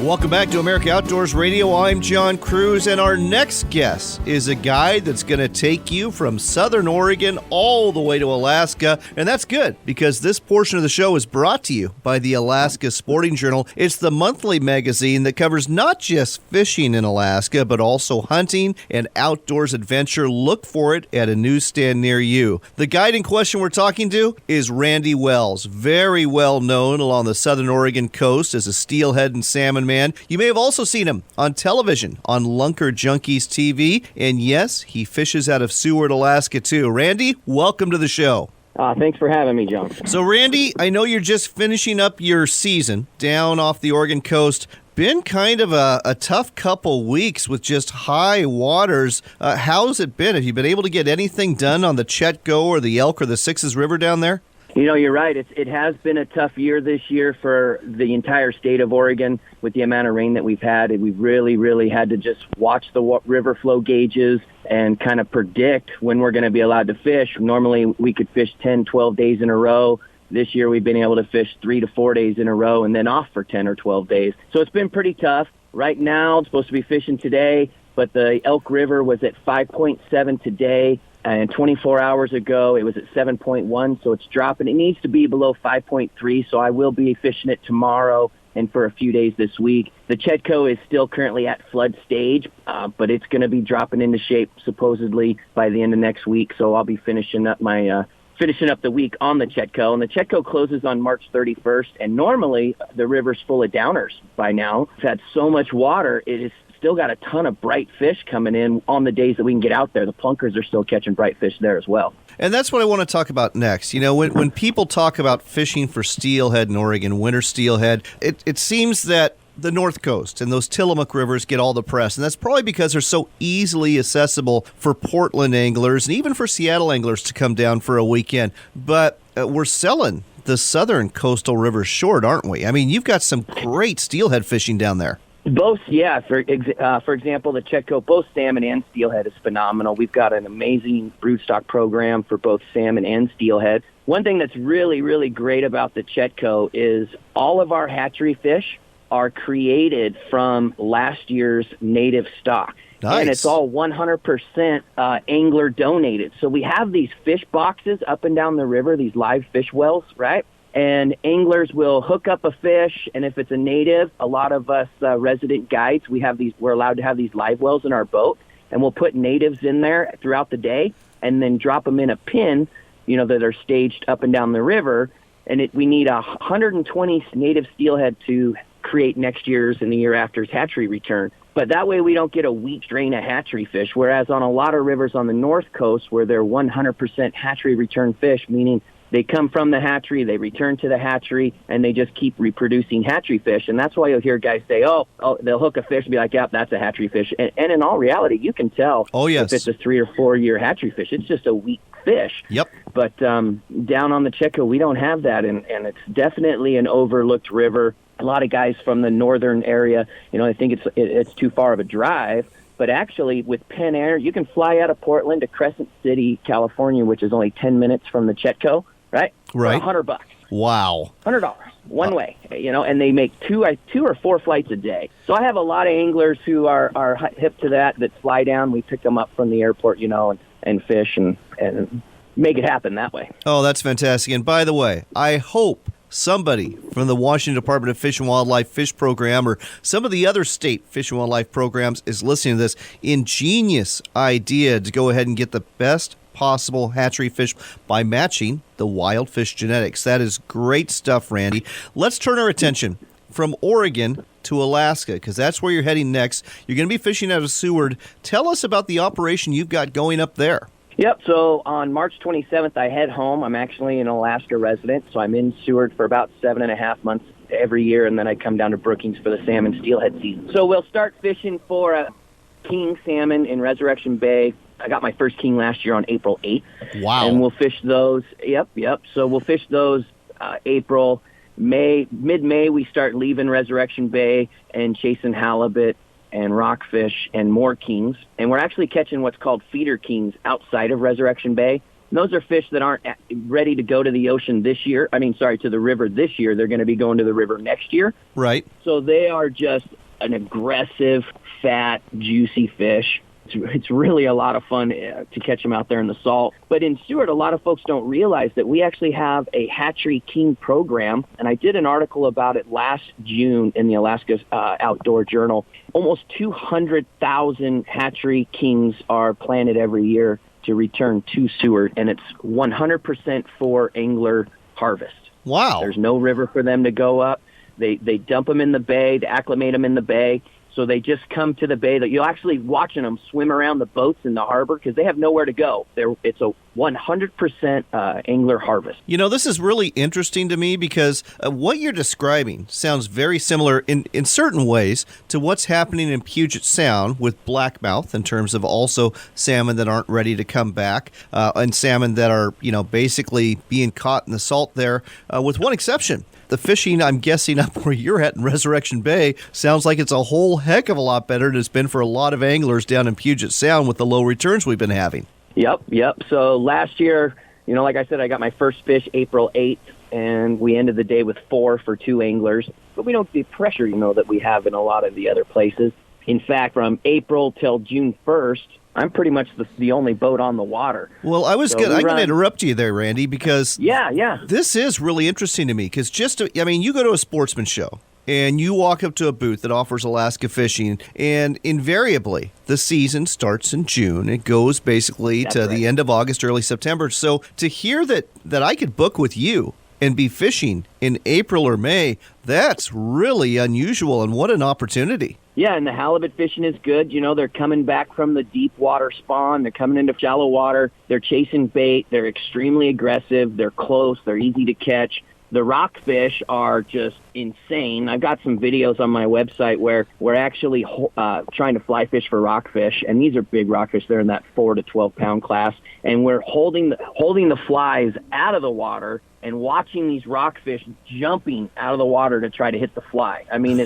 [SPEAKER 2] Welcome back to America Outdoors Radio. I'm John Cruz, and our next guest is a guide that's going to take you from Southern Oregon all the way to Alaska, and that's good because this portion of the show is brought to you by the Alaska Sporting Journal. It's the monthly magazine that covers not just fishing in Alaska, but also hunting and outdoors adventure. Look for it at a newsstand near you. The guide in question we're talking to is Randy Wells, very well known along the Southern Oregon coast as a steelhead and salmon man. You may have also seen him on television on Lunker Junkies TV, and yes, he fishes out of Seward, Alaska too. Randy, welcome to the show.
[SPEAKER 12] Thanks for having me, John.
[SPEAKER 2] So Randy, I know you're just finishing up your season down off the Oregon coast. Been kind of a tough couple weeks with just high waters. How's it been? Have you been able to get anything done on the Chetco or the Elk or the Sixes River down there?
[SPEAKER 12] You're right. It has been a tough year this year for the entire state of Oregon with the amount of rain that we've had. We've really, really had to just watch the river flow gauges and kind of predict when we're going to be allowed to fish. Normally, we could fish 10, 12 days in a row. This year, we've been able to fish 3 to 4 days in a row and then off for 10 or 12 days. So it's been pretty tough. Right now, it's supposed to be fishing today, but the Elk River was at 5.7 today. And 24 hours ago, it was at 7.1, so it's dropping. It needs to be below 5.3, so I will be fishing it tomorrow and for a few days this week. The Chetco is still currently at flood stage, but it's going to be dropping into shape supposedly by the end of next week, so I'll be finishing up the week on the Chetco. And the Chetco closes on March 31st, and normally the river's full of downers by now. It's had so much water, it is still got a ton of bright fish coming in on the days that we can get out there. The plunkers are still catching bright fish there as well.
[SPEAKER 2] And that's what I want to talk about next. When people talk about fishing for steelhead in Oregon, winter steelhead, it seems that the North Coast and those Tillamook rivers get all the press, and that's probably because they're so easily accessible for Portland anglers and even for Seattle anglers to come down for a weekend. But we're selling the southern coastal rivers short, aren't we? I mean, you've got some great steelhead fishing down there.
[SPEAKER 12] Both, yeah. For example, the Chetco, both salmon and steelhead is phenomenal. We've got an amazing broodstock program for both salmon and steelhead. One thing that's really, really great about the Chetco is all of our hatchery fish are created from last year's native stock.
[SPEAKER 2] Nice.
[SPEAKER 12] And it's all 100% angler donated. So we have these fish boxes up and down the river, these live fish wells, right? And anglers will hook up a fish, and if it's a native, a lot of us resident guides, we're allowed to have these live wells in our boat, and we'll put natives in there throughout the day and then drop them in a pen, that are staged up and down the river. And we need 120 native steelhead to create next year's and the year after's hatchery return. But that way we don't get a weak drain of hatchery fish, whereas on a lot of rivers on the North Coast where they're 100% hatchery return fish, meaning they come from the hatchery, they return to the hatchery, and they just keep reproducing hatchery fish. And that's why you'll hear guys say, oh they'll hook a fish and be like, yep, that's a hatchery fish. And in all reality, you can tell if it's a 3 or 4 year hatchery fish. It's just a weak fish.
[SPEAKER 2] Yep.
[SPEAKER 12] But down on the Chetco, we don't have that, and it's definitely an overlooked river. A lot of guys from the northern area, they think it's too far of a drive. But actually, with Penn Air, you can fly out of Portland to Crescent City, California, which is only 10 minutes from the Chetco, right?
[SPEAKER 2] Right.
[SPEAKER 12] For $100.
[SPEAKER 2] Wow.
[SPEAKER 12] $100 one way, and they make two or four flights a day. So I have a lot of anglers who are hip to that fly down. We pick them up from the airport, and fish and make it happen that way.
[SPEAKER 2] Oh, that's fantastic. And by the way, I hope somebody from the Washington Department of Fish and Wildlife Fish Program or some of the other state fish and wildlife programs is listening to this ingenious idea to go ahead and get the best possible hatchery fish by matching the wild fish genetics. That is great stuff, Randy. Let's turn our attention from Oregon to Alaska, because that's where you're heading next. You're going to be fishing out of Seward. Tell us about the operation you've got going up there.
[SPEAKER 12] Yep, so on March 27th, I head home. I'm actually an Alaska resident, so I'm in Seward for about 7.5 months every year, and then I come down to Brookings for the salmon steelhead season. So we'll start fishing for a king salmon in Resurrection Bay. I got my first king last year on April 8th.
[SPEAKER 2] Wow.
[SPEAKER 12] And we'll fish those. Yep. So we'll fish those April, May. Mid-May, we start leaving Resurrection Bay and chasing halibut and rockfish and more kings. And we're actually catching what's called feeder kings outside of Resurrection Bay. And those are fish that aren't ready to go to the ocean this year. To the river this year. They're going to be going to the river next year.
[SPEAKER 2] Right.
[SPEAKER 12] So they are just an aggressive, fat, juicy fish. It's really a lot of fun to catch them out there in the salt. But in Seward, a lot of folks don't realize that we actually have a hatchery king program, and I did an article about it last June in the Alaska Outdoor Journal. Almost 200,000 hatchery kings are planted every year to return to Seward, and it's 100% for angler harvest.
[SPEAKER 2] Wow.
[SPEAKER 12] There's no river for them to go up. They dump them in the bay, to acclimate them in the bay. So they just come to the bay. That you'll actually watching them swim around the boats in the harbor because they have nowhere to go. It's a 100% angler harvest.
[SPEAKER 2] This is really interesting to me because what you're describing sounds very similar in certain ways to what's happening in Puget Sound with blackmouth in terms of also salmon that aren't ready to come back and salmon that are, basically being caught in the salt there with one exception. The fishing, I'm guessing, up where you're at in Resurrection Bay sounds like it's a whole heck of a lot better than it's been for a lot of anglers down in Puget Sound with the low returns we've been having.
[SPEAKER 12] Yep. So last year, like I said, I got my first fish April 8th, and we ended the day with 4 for 2 anglers. But we don't get pressure, that we have in a lot of the other places. In fact, from April till June 1st, I'm pretty much the only boat on the water.
[SPEAKER 2] Well, I'm going to interrupt you there, Randy, because this is really interesting to me. Because you go to a sportsman show and you walk up to a booth that offers Alaska fishing, and invariably the season starts in June. It goes basically the end of August, early September. So to hear that I could book with you and be fishing in April or May, that's really unusual, and what an opportunity.
[SPEAKER 12] Yeah, and the halibut fishing is good. They're coming back from the deep water spawn. They're coming into shallow water. They're chasing bait. They're extremely aggressive. They're close. They're easy to catch. The rockfish are just insane. I've got some videos on my website where we're actually trying to fly fish for rockfish, and these are big rockfish. They're in that 4 to 12 pound class, and we're holding the flies out of the water and watching these rockfish jumping out of the water to try to hit the fly. I mean,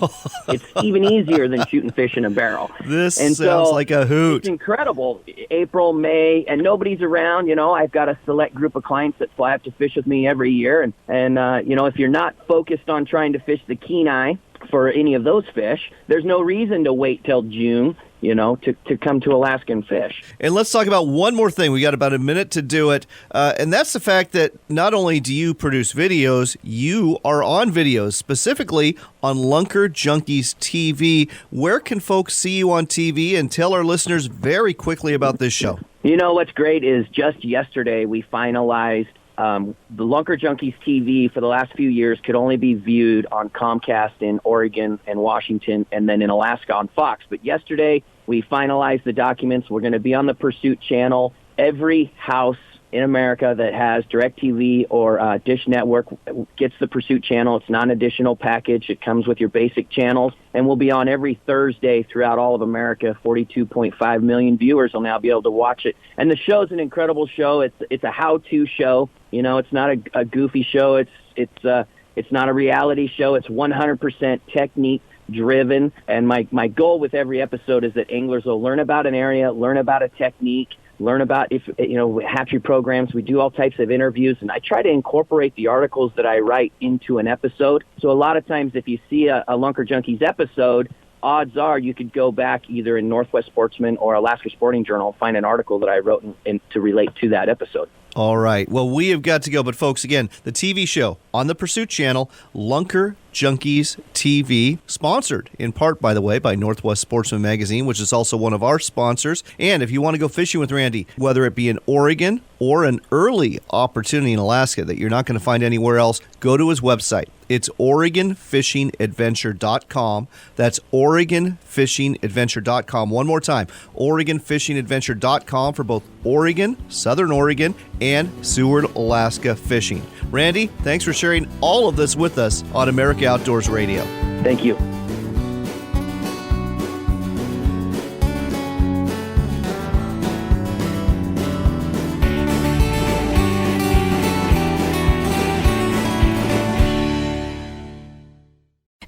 [SPEAKER 12] it's even easier than shooting fish in a barrel.
[SPEAKER 2] This sounds like a hoot.
[SPEAKER 12] It's incredible. April, May, and nobody's around. You know, I've got a select group of clients that fly up to fish with me every year. And you know, if you're not focused on trying to fish the Kenai for any of those fish, there's no reason to wait till June, you know, to come to Alaska and fish.
[SPEAKER 2] And let's talk about one more thing. We got about a minute to do it. And that's the fact that not only do you produce videos, you are on videos, specifically on Lunker Junkies TV. Where can folks see you on TV? And tell our listeners very quickly about this show.
[SPEAKER 12] You know, what's great is just yesterday we finalized the Lunker Junkies TV for the last few years could only be viewed on Comcast in Oregon and Washington, and then in Alaska on Fox. But yesterday, we finalized the documents. We're going to be on the Pursuit channel. Every house in America that has DirecTV or Dish Network gets the Pursuit channel. It's not an additional package. It comes with your basic channels, and we'll be on every Thursday throughout all of America. 42.5 million viewers will now be able to watch it. And the show's an incredible show. It's a how-to show. You know, it's not a goofy show. It's not a reality show. It's 100% technique driven. And my goal with every episode is that anglers will learn about an area, learn about a technique, learn about, hatchery programs. We do all types of interviews, and I try to incorporate the articles that I write into an episode. So a lot of times if you see a Lunker Junkies episode, odds are you could go back either in Northwest Sportsman or Alaska Sporting Journal and find an article that I wrote to relate to that episode.
[SPEAKER 2] All right. Well, we have got to go. But, folks, again, the TV show on the Pursuit channel, Lunker Junkies TV, sponsored in part, by the way, by Northwest Sportsman Magazine, which is also one of our sponsors. And if you want to go fishing with Randy, whether it be in Oregon or an early opportunity in Alaska that you're not going to find anywhere else, go to his website. It's OregonFishingAdventure.com. That's OregonFishingAdventure.com. One more time, OregonFishingAdventure.com for both Oregon, Southern Oregon, and Seward, Alaska fishing. Randy, thanks for sharing all of this with us on America Outdoors Radio.
[SPEAKER 12] Thank you.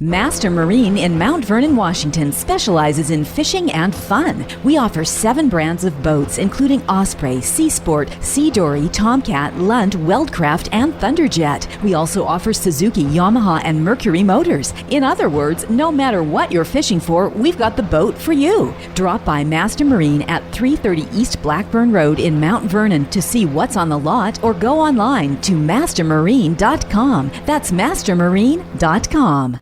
[SPEAKER 7] Master Marine in Mount Vernon, Washington specializes in fishing and fun. We offer 7 brands of boats, including Osprey, Sea Sport, Sea Dory, Tomcat, Lund, Weldcraft, and Thunderjet. We also offer Suzuki, Yamaha, and Mercury motors. In other words, no matter what you're fishing for, we've got the boat for you. Drop by Master Marine at 330 East Blackburn Road in Mount Vernon to see what's on the lot, or go online to mastermarine.com. That's mastermarine.com.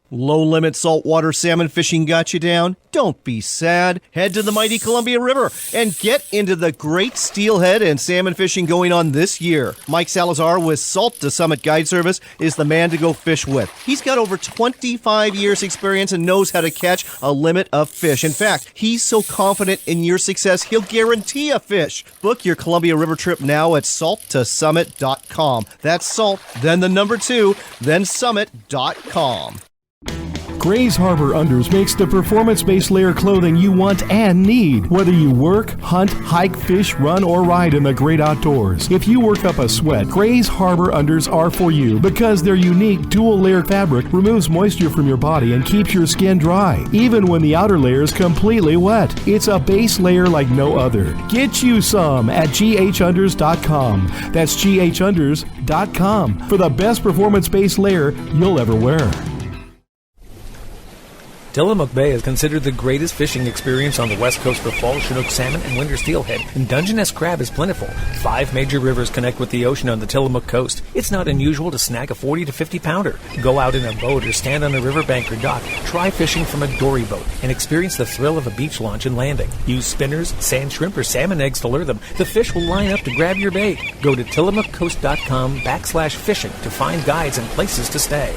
[SPEAKER 2] Low-limit saltwater salmon fishing got you down? Don't be sad. Head to the mighty Columbia River and get into the great steelhead and salmon fishing going on this year. Mike Salazar with Salt to Summit Guide Service is the man to go fish with. He's got over 25 years experience and knows how to catch a limit of fish. In fact, he's so confident in your success, he'll guarantee a fish. Book your Columbia River trip now at salttosummit.com. That's salt, then the number 2, then summit.com.
[SPEAKER 8] Grays Harbor Unders makes the performance-based layer clothing you want and need, whether you work, hunt, hike, fish, run, or ride in the great outdoors. If you work up a sweat, Grays Harbor Unders are for you because their unique dual-layer fabric removes moisture from your body and keeps your skin dry, even when the outer layer is completely wet. It's a base layer like no other. Get you some at ghunders.com. That's ghunders.com for the best performance-based layer you'll ever wear.
[SPEAKER 3] Tillamook Bay is considered the greatest fishing experience on the west coast for fall Chinook salmon and winter steelhead, and Dungeness crab is plentiful. 5 major rivers connect with the ocean on the Tillamook coast. It's not unusual to snag a 40 to 50 pounder. Go out in a boat or stand on a riverbank or dock. Try fishing from a dory boat and experience the thrill of a beach launch and landing. Use spinners, sand shrimp, or salmon eggs to lure them. The fish will line up to grab your bait. Go to tillamookcoast.com/fishing to find guides and places to stay.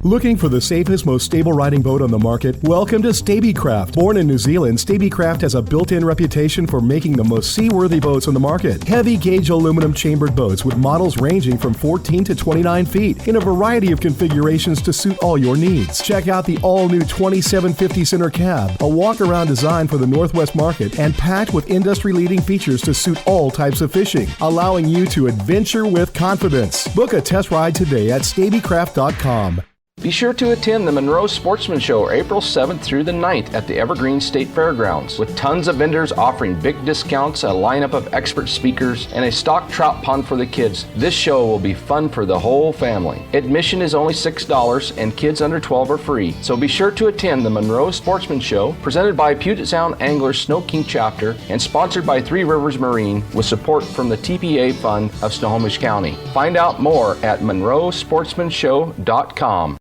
[SPEAKER 8] Looking for the safest, most stable riding boat on the market? Welcome to Stabicraft. Born in New Zealand, Stabicraft has a built-in reputation for making the most seaworthy boats on the market. Heavy gauge aluminum chambered boats with models ranging from 14 to 29 feet in a variety of configurations to suit all your needs. Check out the all-new 2750 center cab, a walk-around design for the Northwest market and packed with industry-leading features to suit all types of fishing, allowing you to adventure with confidence. Book a test ride today at stabicraft.com.
[SPEAKER 6] Be sure to attend the Monroe Sportsman Show April 7th through the 9th at the Evergreen State Fairgrounds, with tons of vendors offering big discounts, a lineup of expert speakers, and a stock trout pond for the kids. This show will be fun for the whole family. Admission is only $6 and kids under 12 are free, so be sure to attend the Monroe Sportsman Show, presented by Puget Sound Anglers Snow King Chapter and sponsored by Three Rivers Marine with support from the TPA Fund of Snohomish County. Find out more at monroesportsmanshow.com.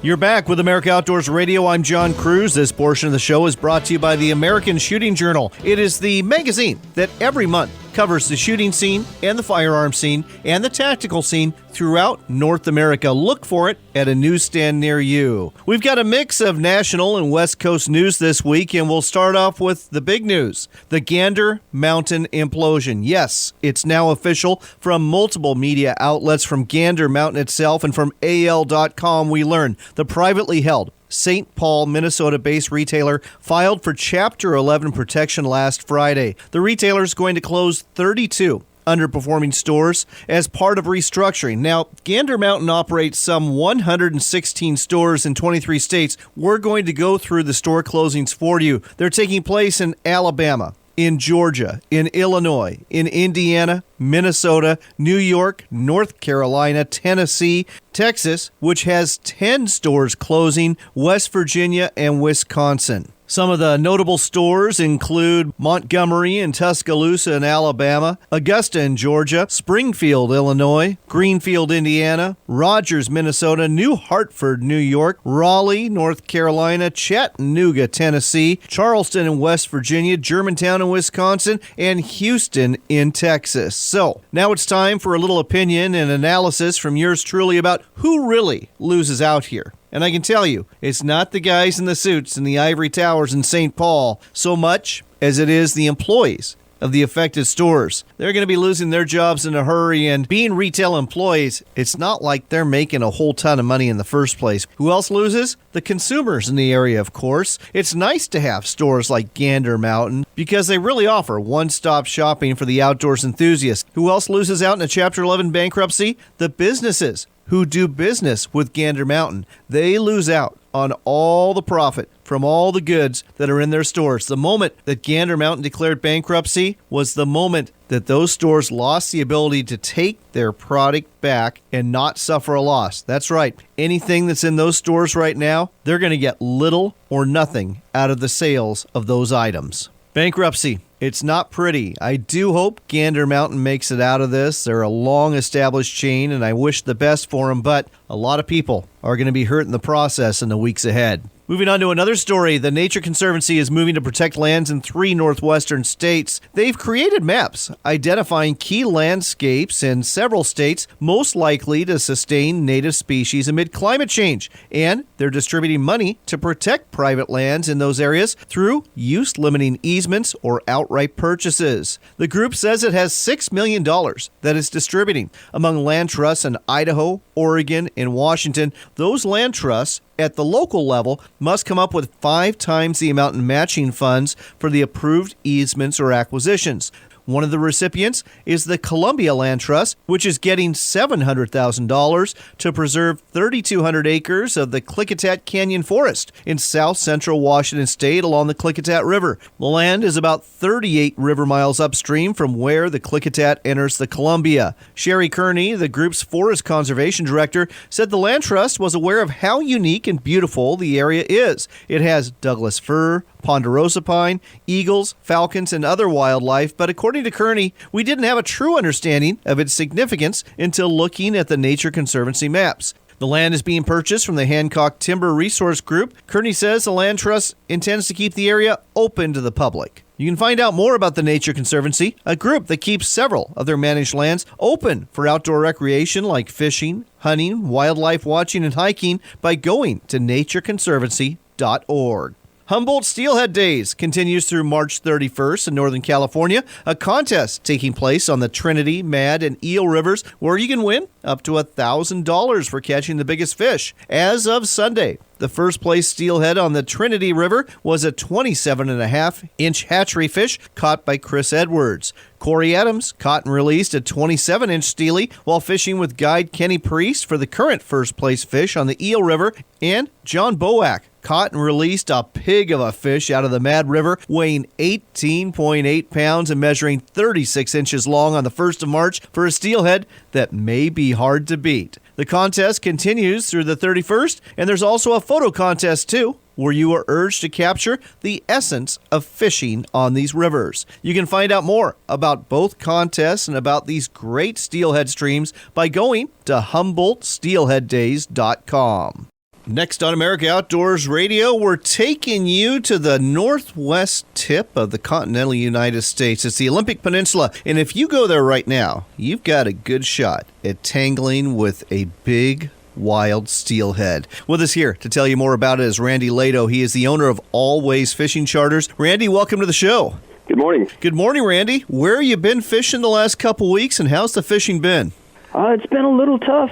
[SPEAKER 2] You're back with America Outdoors Radio. I'm John Cruz. This portion of the show is brought to you by the American Shooting Journal. It is the magazine that every month covers the shooting scene and the firearm scene and the tactical scene throughout North America. Look for it at a newsstand near you. We've got a mix of national and West Coast news this week, and we'll start off with the big news, the Gander Mountain implosion. Yes, it's now official. From multiple media outlets, from Gander Mountain itself and from AL.com, we learn the privately held St. Paul, Minnesota-based retailer filed for Chapter 11 protection last Friday. The retailer is going to close 32 underperforming stores as part of restructuring. Now, Gander Mountain operates some 116 stores in 23 states. We're going to go through the store closings for you. They're taking place in Alabama, in Georgia, in Illinois, in Indiana, Minnesota, New York, North Carolina, Tennessee, Texas, which has 10 stores closing, West Virginia, and Wisconsin. Some of the notable stores include Montgomery and Tuscaloosa in Alabama, Augusta in Georgia, Springfield, Illinois, Greenfield, Indiana, Rogers, Minnesota, New Hartford, New York, Raleigh, North Carolina, Chattanooga, Tennessee, Charleston in West Virginia, Germantown in Wisconsin, and Houston in Texas. So, now it's time for a little opinion and analysis from yours truly about who really loses out here. And I can tell you, it's not the guys in the suits in the ivory towers in St. Paul so much as it is the employees of the affected stores. They're going to be losing their jobs in a hurry, and being retail employees, it's not like they're making a whole ton of money in the first place. Who else loses? The consumers in the area, of course. It's nice to have stores like Gander Mountain because they really offer one-stop shopping for the outdoors enthusiast. Who else loses out in a Chapter 11 bankruptcy? The businesses who do business with Gander Mountain. They lose out on all the profit from all the goods that are in their stores. The moment that Gander Mountain declared bankruptcy was the moment that those stores lost the ability to take their product back and not suffer a loss. That's right. Anything that's in those stores right now, they're going to get little or nothing out of the sales of those items. Bankruptcy. It's not pretty. I do hope Gander Mountain makes it out of this. They're a long-established chain, and I wish the best for them, but a lot of people are going to be hurt in the process in the weeks ahead. Moving on to another story, the Nature Conservancy is moving to protect lands in 3 northwestern states. They've created maps identifying key landscapes in several states most likely to sustain native species amid climate change, and they're distributing money to protect private lands in those areas through use-limiting easements or outright purchases. The group says it has $6 million that it's distributing among land trusts in Idaho, Oregon, and Washington. Those land trusts at the local level must come up with 5 times the amount in matching funds for the approved easements or acquisitions. One of the recipients is the Columbia Land Trust, which is getting $700,000 to preserve 3,200 acres of the Klickitat Canyon Forest in south-central Washington state along the Klickitat River. The land is about 38 river miles upstream from where the Klickitat enters the Columbia. Sherry Kearney, the group's forest conservation director, said the Land Trust was aware of how unique and beautiful the area is. It has Douglas fir, ponderosa pine, eagles, falcons, and other wildlife, but according to Kearney, we didn't have a true understanding of its significance until looking at the Nature Conservancy maps. The land is being purchased from the Hancock Timber Resource Group. Kearney says the land trust intends to keep the area open to the public. You can find out more about the Nature Conservancy, a group that keeps several of their managed lands open for outdoor recreation like fishing, hunting, wildlife watching, and hiking by going to natureconservancy.org. Humboldt Steelhead Days continues through March 31st in Northern California, a contest taking place on the Trinity, Mad, and Eel Rivers where you can win up to $1,000 for catching the biggest fish. As of Sunday, the first place steelhead on the Trinity River was a 27.5-inch hatchery fish caught by Chris Edwards. Corey Adams caught and released a 27-inch steely while fishing with guide Kenny Priest for the current first place fish on the Eel River, and John Boak caught and released a pig of a fish out of the Mad River weighing 18.8 pounds and measuring 36 inches long on the 1st of March for a steelhead that may be hard to beat. The contest continues through the 31st, and there's also a photo contest too, where you are urged to capture the essence of fishing on these rivers. You can find out more about both contests and about these great steelhead streams by going to HumboldtSteelheadDays.com. Next on America Outdoors Radio, we're taking you to the northwest tip of the continental United States. It's the Olympic Peninsula, and if you go there right now, you've got a good shot at tangling with a big, wild steelhead. With us here to tell you more about it is Randy Lado. He is the owner of Always Fishing Charters. Randy, welcome to the show.
[SPEAKER 11] Good morning.
[SPEAKER 2] Good morning, Randy. Where have you been fishing the last couple weeks, and how's the fishing been?
[SPEAKER 11] It's been a little tough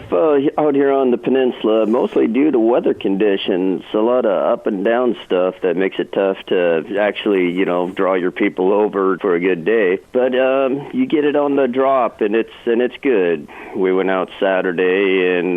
[SPEAKER 11] out here on the peninsula, mostly due to weather conditions. A lot of up and down stuff that makes it tough to actually, draw your people over for a good day. But you get it on the drop, and it's good. We went out Saturday and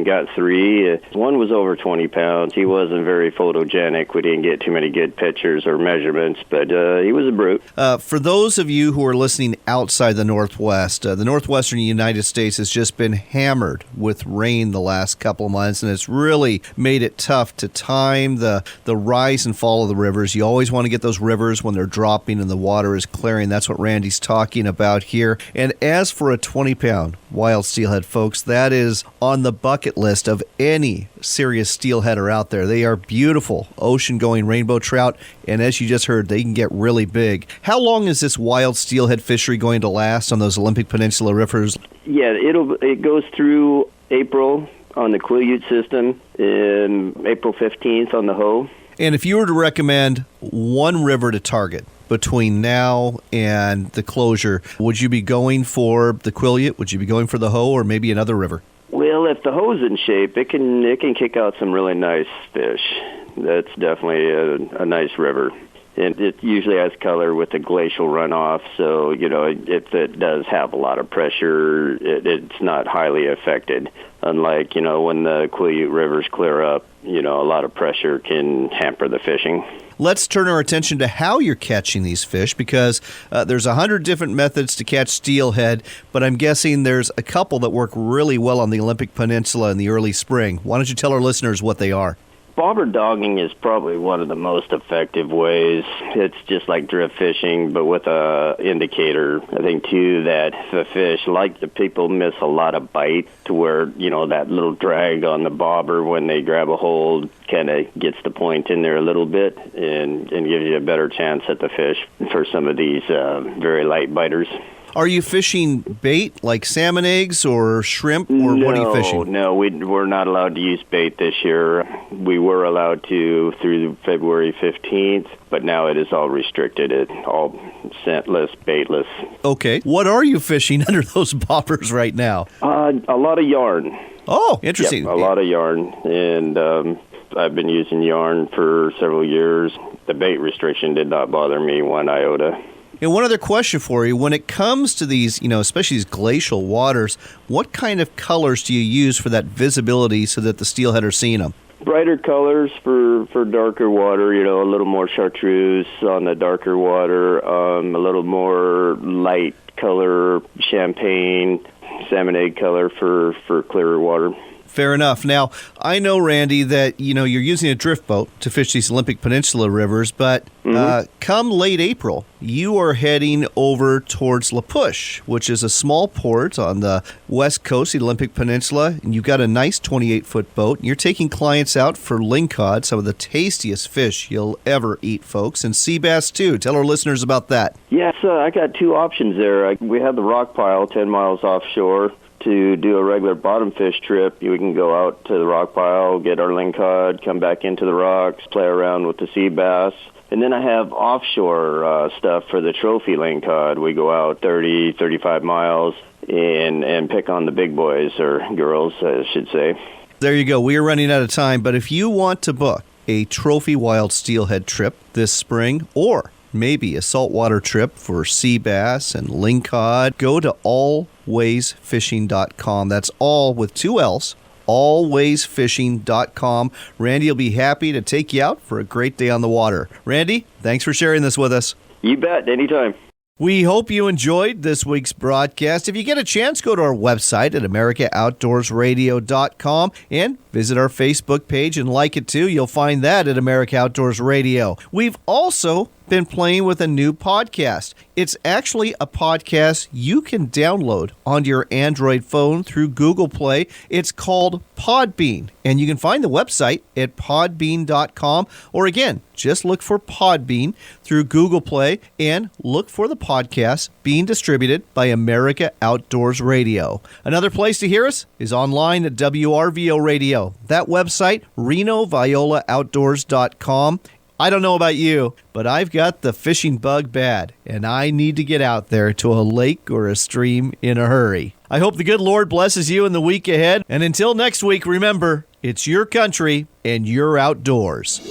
[SPEAKER 11] got 3. One was over 20 pounds. He wasn't very photogenic. We didn't get too many good pictures or measurements, but he was a brute.
[SPEAKER 2] For those of you who are listening outside the Northwest, the northwestern United States has just been hammered with rain the last couple of months, and it's really made it tough to time the rise and fall of the rivers. You always want to get those rivers when they're dropping and the water is clearing. That's what Randy's talking about here. And as for a 20-pound wild steelhead, folks, that is on the bucket list of any serious steelheader out there. They are beautiful ocean-going rainbow trout, and as you just heard, they can get really big. How long is this wild steelhead fishery going to last on those Olympic Peninsula rivers?
[SPEAKER 11] Yeah, it goes through April on the Quileute system, and April 15th on the Hoh.
[SPEAKER 2] And if you were to recommend one river to target between now and the closure, would you be going for the Quileute? Would you be going for the Hoh, or maybe another river?
[SPEAKER 11] Well, if the Hoh's in shape, it can kick out some really nice fish. That's definitely a nice river. And it usually has color with the glacial runoff, so, if it does have a lot of pressure, it's not highly affected. Unlike, when the Quileute rivers clear up, a lot of pressure can hamper the fishing.
[SPEAKER 2] Let's turn our attention to how you're catching these fish, because there's 100 different methods to catch steelhead, but I'm guessing there's a couple that work really well on the Olympic Peninsula in the early spring. Why don't you tell our listeners what they are?
[SPEAKER 11] Bobber dogging is probably one of the most effective ways. It's just like drift fishing, but with a indicator. I think, too, that the fish, like the people, miss a lot of bite to where, that little drag on the bobber when they grab a hold kind of gets the point in there a little bit and gives you a better chance at the fish for some of these very light biters.
[SPEAKER 2] Are you fishing bait like salmon eggs or shrimp, or what are you fishing?
[SPEAKER 11] No, we're not allowed to use bait this year. We were allowed to through February 15th, but now it is all restricted. It's all scentless, baitless.
[SPEAKER 2] Okay. What are you fishing under those bobbers right now?
[SPEAKER 11] A lot of yarn.
[SPEAKER 2] Oh, interesting.
[SPEAKER 11] Yep, a lot of yarn, and I've been using yarn for several years. The bait restriction did not bother me one iota.
[SPEAKER 2] And one other question for you. When it comes to these, especially these glacial waters, what kind of colors do you use for that visibility so that the steelhead are seeing them?
[SPEAKER 11] Brighter colors for darker water, a little more chartreuse on the darker water, a little more light color, champagne, salmon egg color for clearer water.
[SPEAKER 2] Fair enough. Now, I know, Randy, that you're using a drift boat to fish these Olympic Peninsula rivers, but come late April, you are heading over towards La Push, which is a small port on the west coast of the Olympic Peninsula, and you've got a nice 28-foot boat, and you're taking clients out for lingcod, some of the tastiest fish you'll ever eat, folks, and sea bass, too. Tell our listeners about that.
[SPEAKER 11] Yes, I got two options there. We have the rock pile 10 miles offshore. To do a regular bottom fish trip, we can go out to the rock pile, get our lingcod, come back into the rocks, play around with the sea bass. And then I have offshore stuff for the trophy lingcod. We go out 30, 35 miles and pick on the big boys, or girls, I should say.
[SPEAKER 2] There you go. We are running out of time, but if you want to book a trophy wild steelhead trip this spring, or maybe a saltwater trip for sea bass and lingcod, go to allwaysfishing.com. That's all with two L's, allwaysfishing.com. Randy will be happy to take you out for a great day on the water. Randy, thanks for sharing this with us.
[SPEAKER 11] You bet, anytime.
[SPEAKER 2] We hope you enjoyed this week's broadcast. If you get a chance, go to our website at AmericaOutdoorsRadio.com and visit our Facebook page and like it too. You'll find that at America Outdoors Radio. We've also been playing with a new podcast. It's actually a podcast you can download onto your Android phone through Google Play. It's called Podbean, and you can find the website at podbean.com, or again, just look for Podbean through Google Play and look for the podcast being distributed by America Outdoors Radio. Another place to hear us is online at WRVO Radio. That website, RenoViolaOutdoors.com. I don't know about you, but I've got the fishing bug bad, and I need to get out there to a lake or a stream in a hurry. I hope the good Lord blesses you in the week ahead, and until next week, remember, it's your country and your outdoors.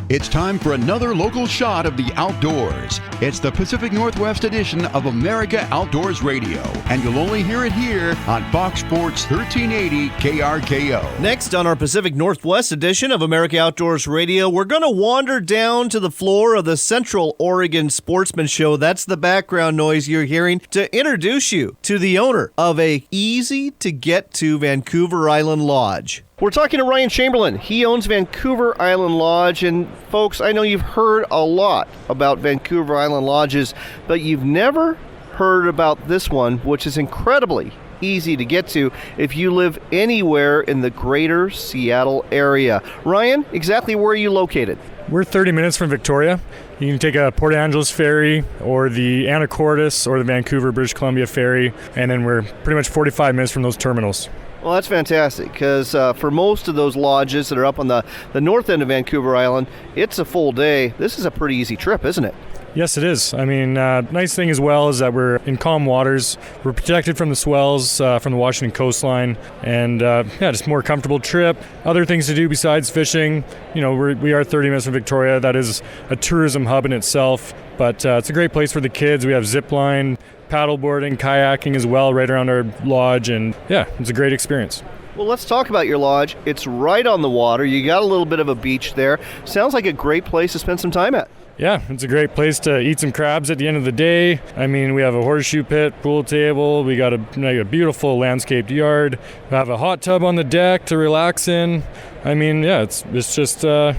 [SPEAKER 1] It's time for another local shot of the outdoors. It's the Pacific Northwest edition of America Outdoors Radio, and you'll only hear it here on Fox Sports 1380 KRKO.
[SPEAKER 2] Next on our Pacific Northwest edition of America Outdoors Radio, we're going to wander down to the floor of the Central Oregon Sportsman Show. That's the background noise you're hearing to introduce you to the owner of a easy-to-get-to Vancouver Island Lodge. We're talking to Ryan Chamberlain. He owns Vancouver Island Lodge, and folks, I know you've heard a lot about Vancouver Island Lodges, but you've never heard about this one, which is incredibly easy to get to if you live anywhere in the greater Seattle area. Ryan, exactly where are you located?
[SPEAKER 13] We're 30 minutes from Victoria. You can take a Port Angeles ferry or the Anacortes or the Vancouver, British Columbia ferry, and then we're pretty much 45 minutes from those terminals.
[SPEAKER 2] Well, that's fantastic, because for most of those lodges that are up on the north end of Vancouver Island, it's a full day. This is a pretty easy trip, isn't it?
[SPEAKER 13] Yes, it is. I mean, nice thing as well is that we're in calm waters. We're protected from the swells from the Washington coastline, and just more comfortable trip. Other things to do besides fishing. You know, we are 30 minutes from Victoria. That is a tourism hub in itself, but it's a great place for the kids. We have zip line, paddleboarding, kayaking as well right around our lodge, and yeah, it's a great experience.
[SPEAKER 2] Well, let's talk about your lodge. It's right on the water. You got a little bit of a beach there. Sounds like a great place to spend some time at.
[SPEAKER 13] Yeah, it's a great place to eat some crabs at the end of the day. I mean, we have a horseshoe pit, pool table. We got a beautiful landscaped yard. We have a hot tub on the deck to relax in. I mean, yeah, it's just a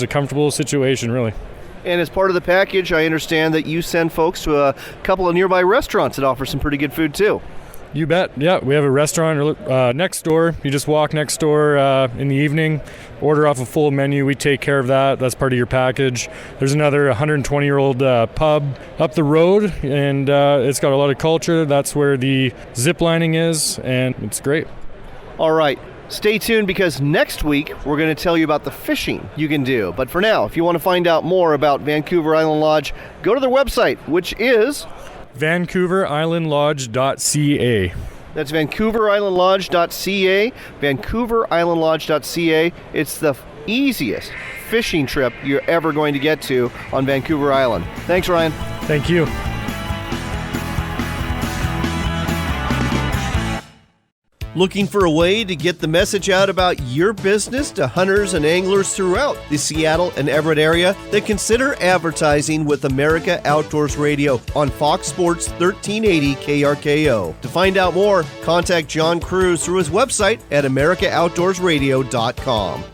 [SPEAKER 13] comfortable situation, really.
[SPEAKER 2] And as part of the package, I understand that you send folks to a couple of nearby restaurants that offer some pretty good food, too.
[SPEAKER 13] You bet. Yeah, we have a restaurant next door. You just walk next door in the evening, order off a full menu. We take care of that. That's part of your package. There's another 120-year-old pub up the road, and it's got a lot of culture. That's where the zip lining is, and it's great. All right.
[SPEAKER 2] Stay tuned, because next week we're going to tell you about the fishing you can do. But for now, if you want to find out more about Vancouver Island Lodge, go to their website, which is
[SPEAKER 13] VancouverIslandLodge.ca.
[SPEAKER 2] That's VancouverIslandLodge.ca, VancouverIslandLodge.ca. It's the easiest fishing trip you're ever going to get to on Vancouver Island. Thanks, Ryan.
[SPEAKER 13] Thank you.
[SPEAKER 2] Looking for a way to get the message out about your business to hunters and anglers throughout the Seattle and Everett area? Then consider advertising with America Outdoors Radio on Fox Sports 1380 KRKO. To find out more, contact John Cruz through his website at AmericaOutdoorsRadio.com.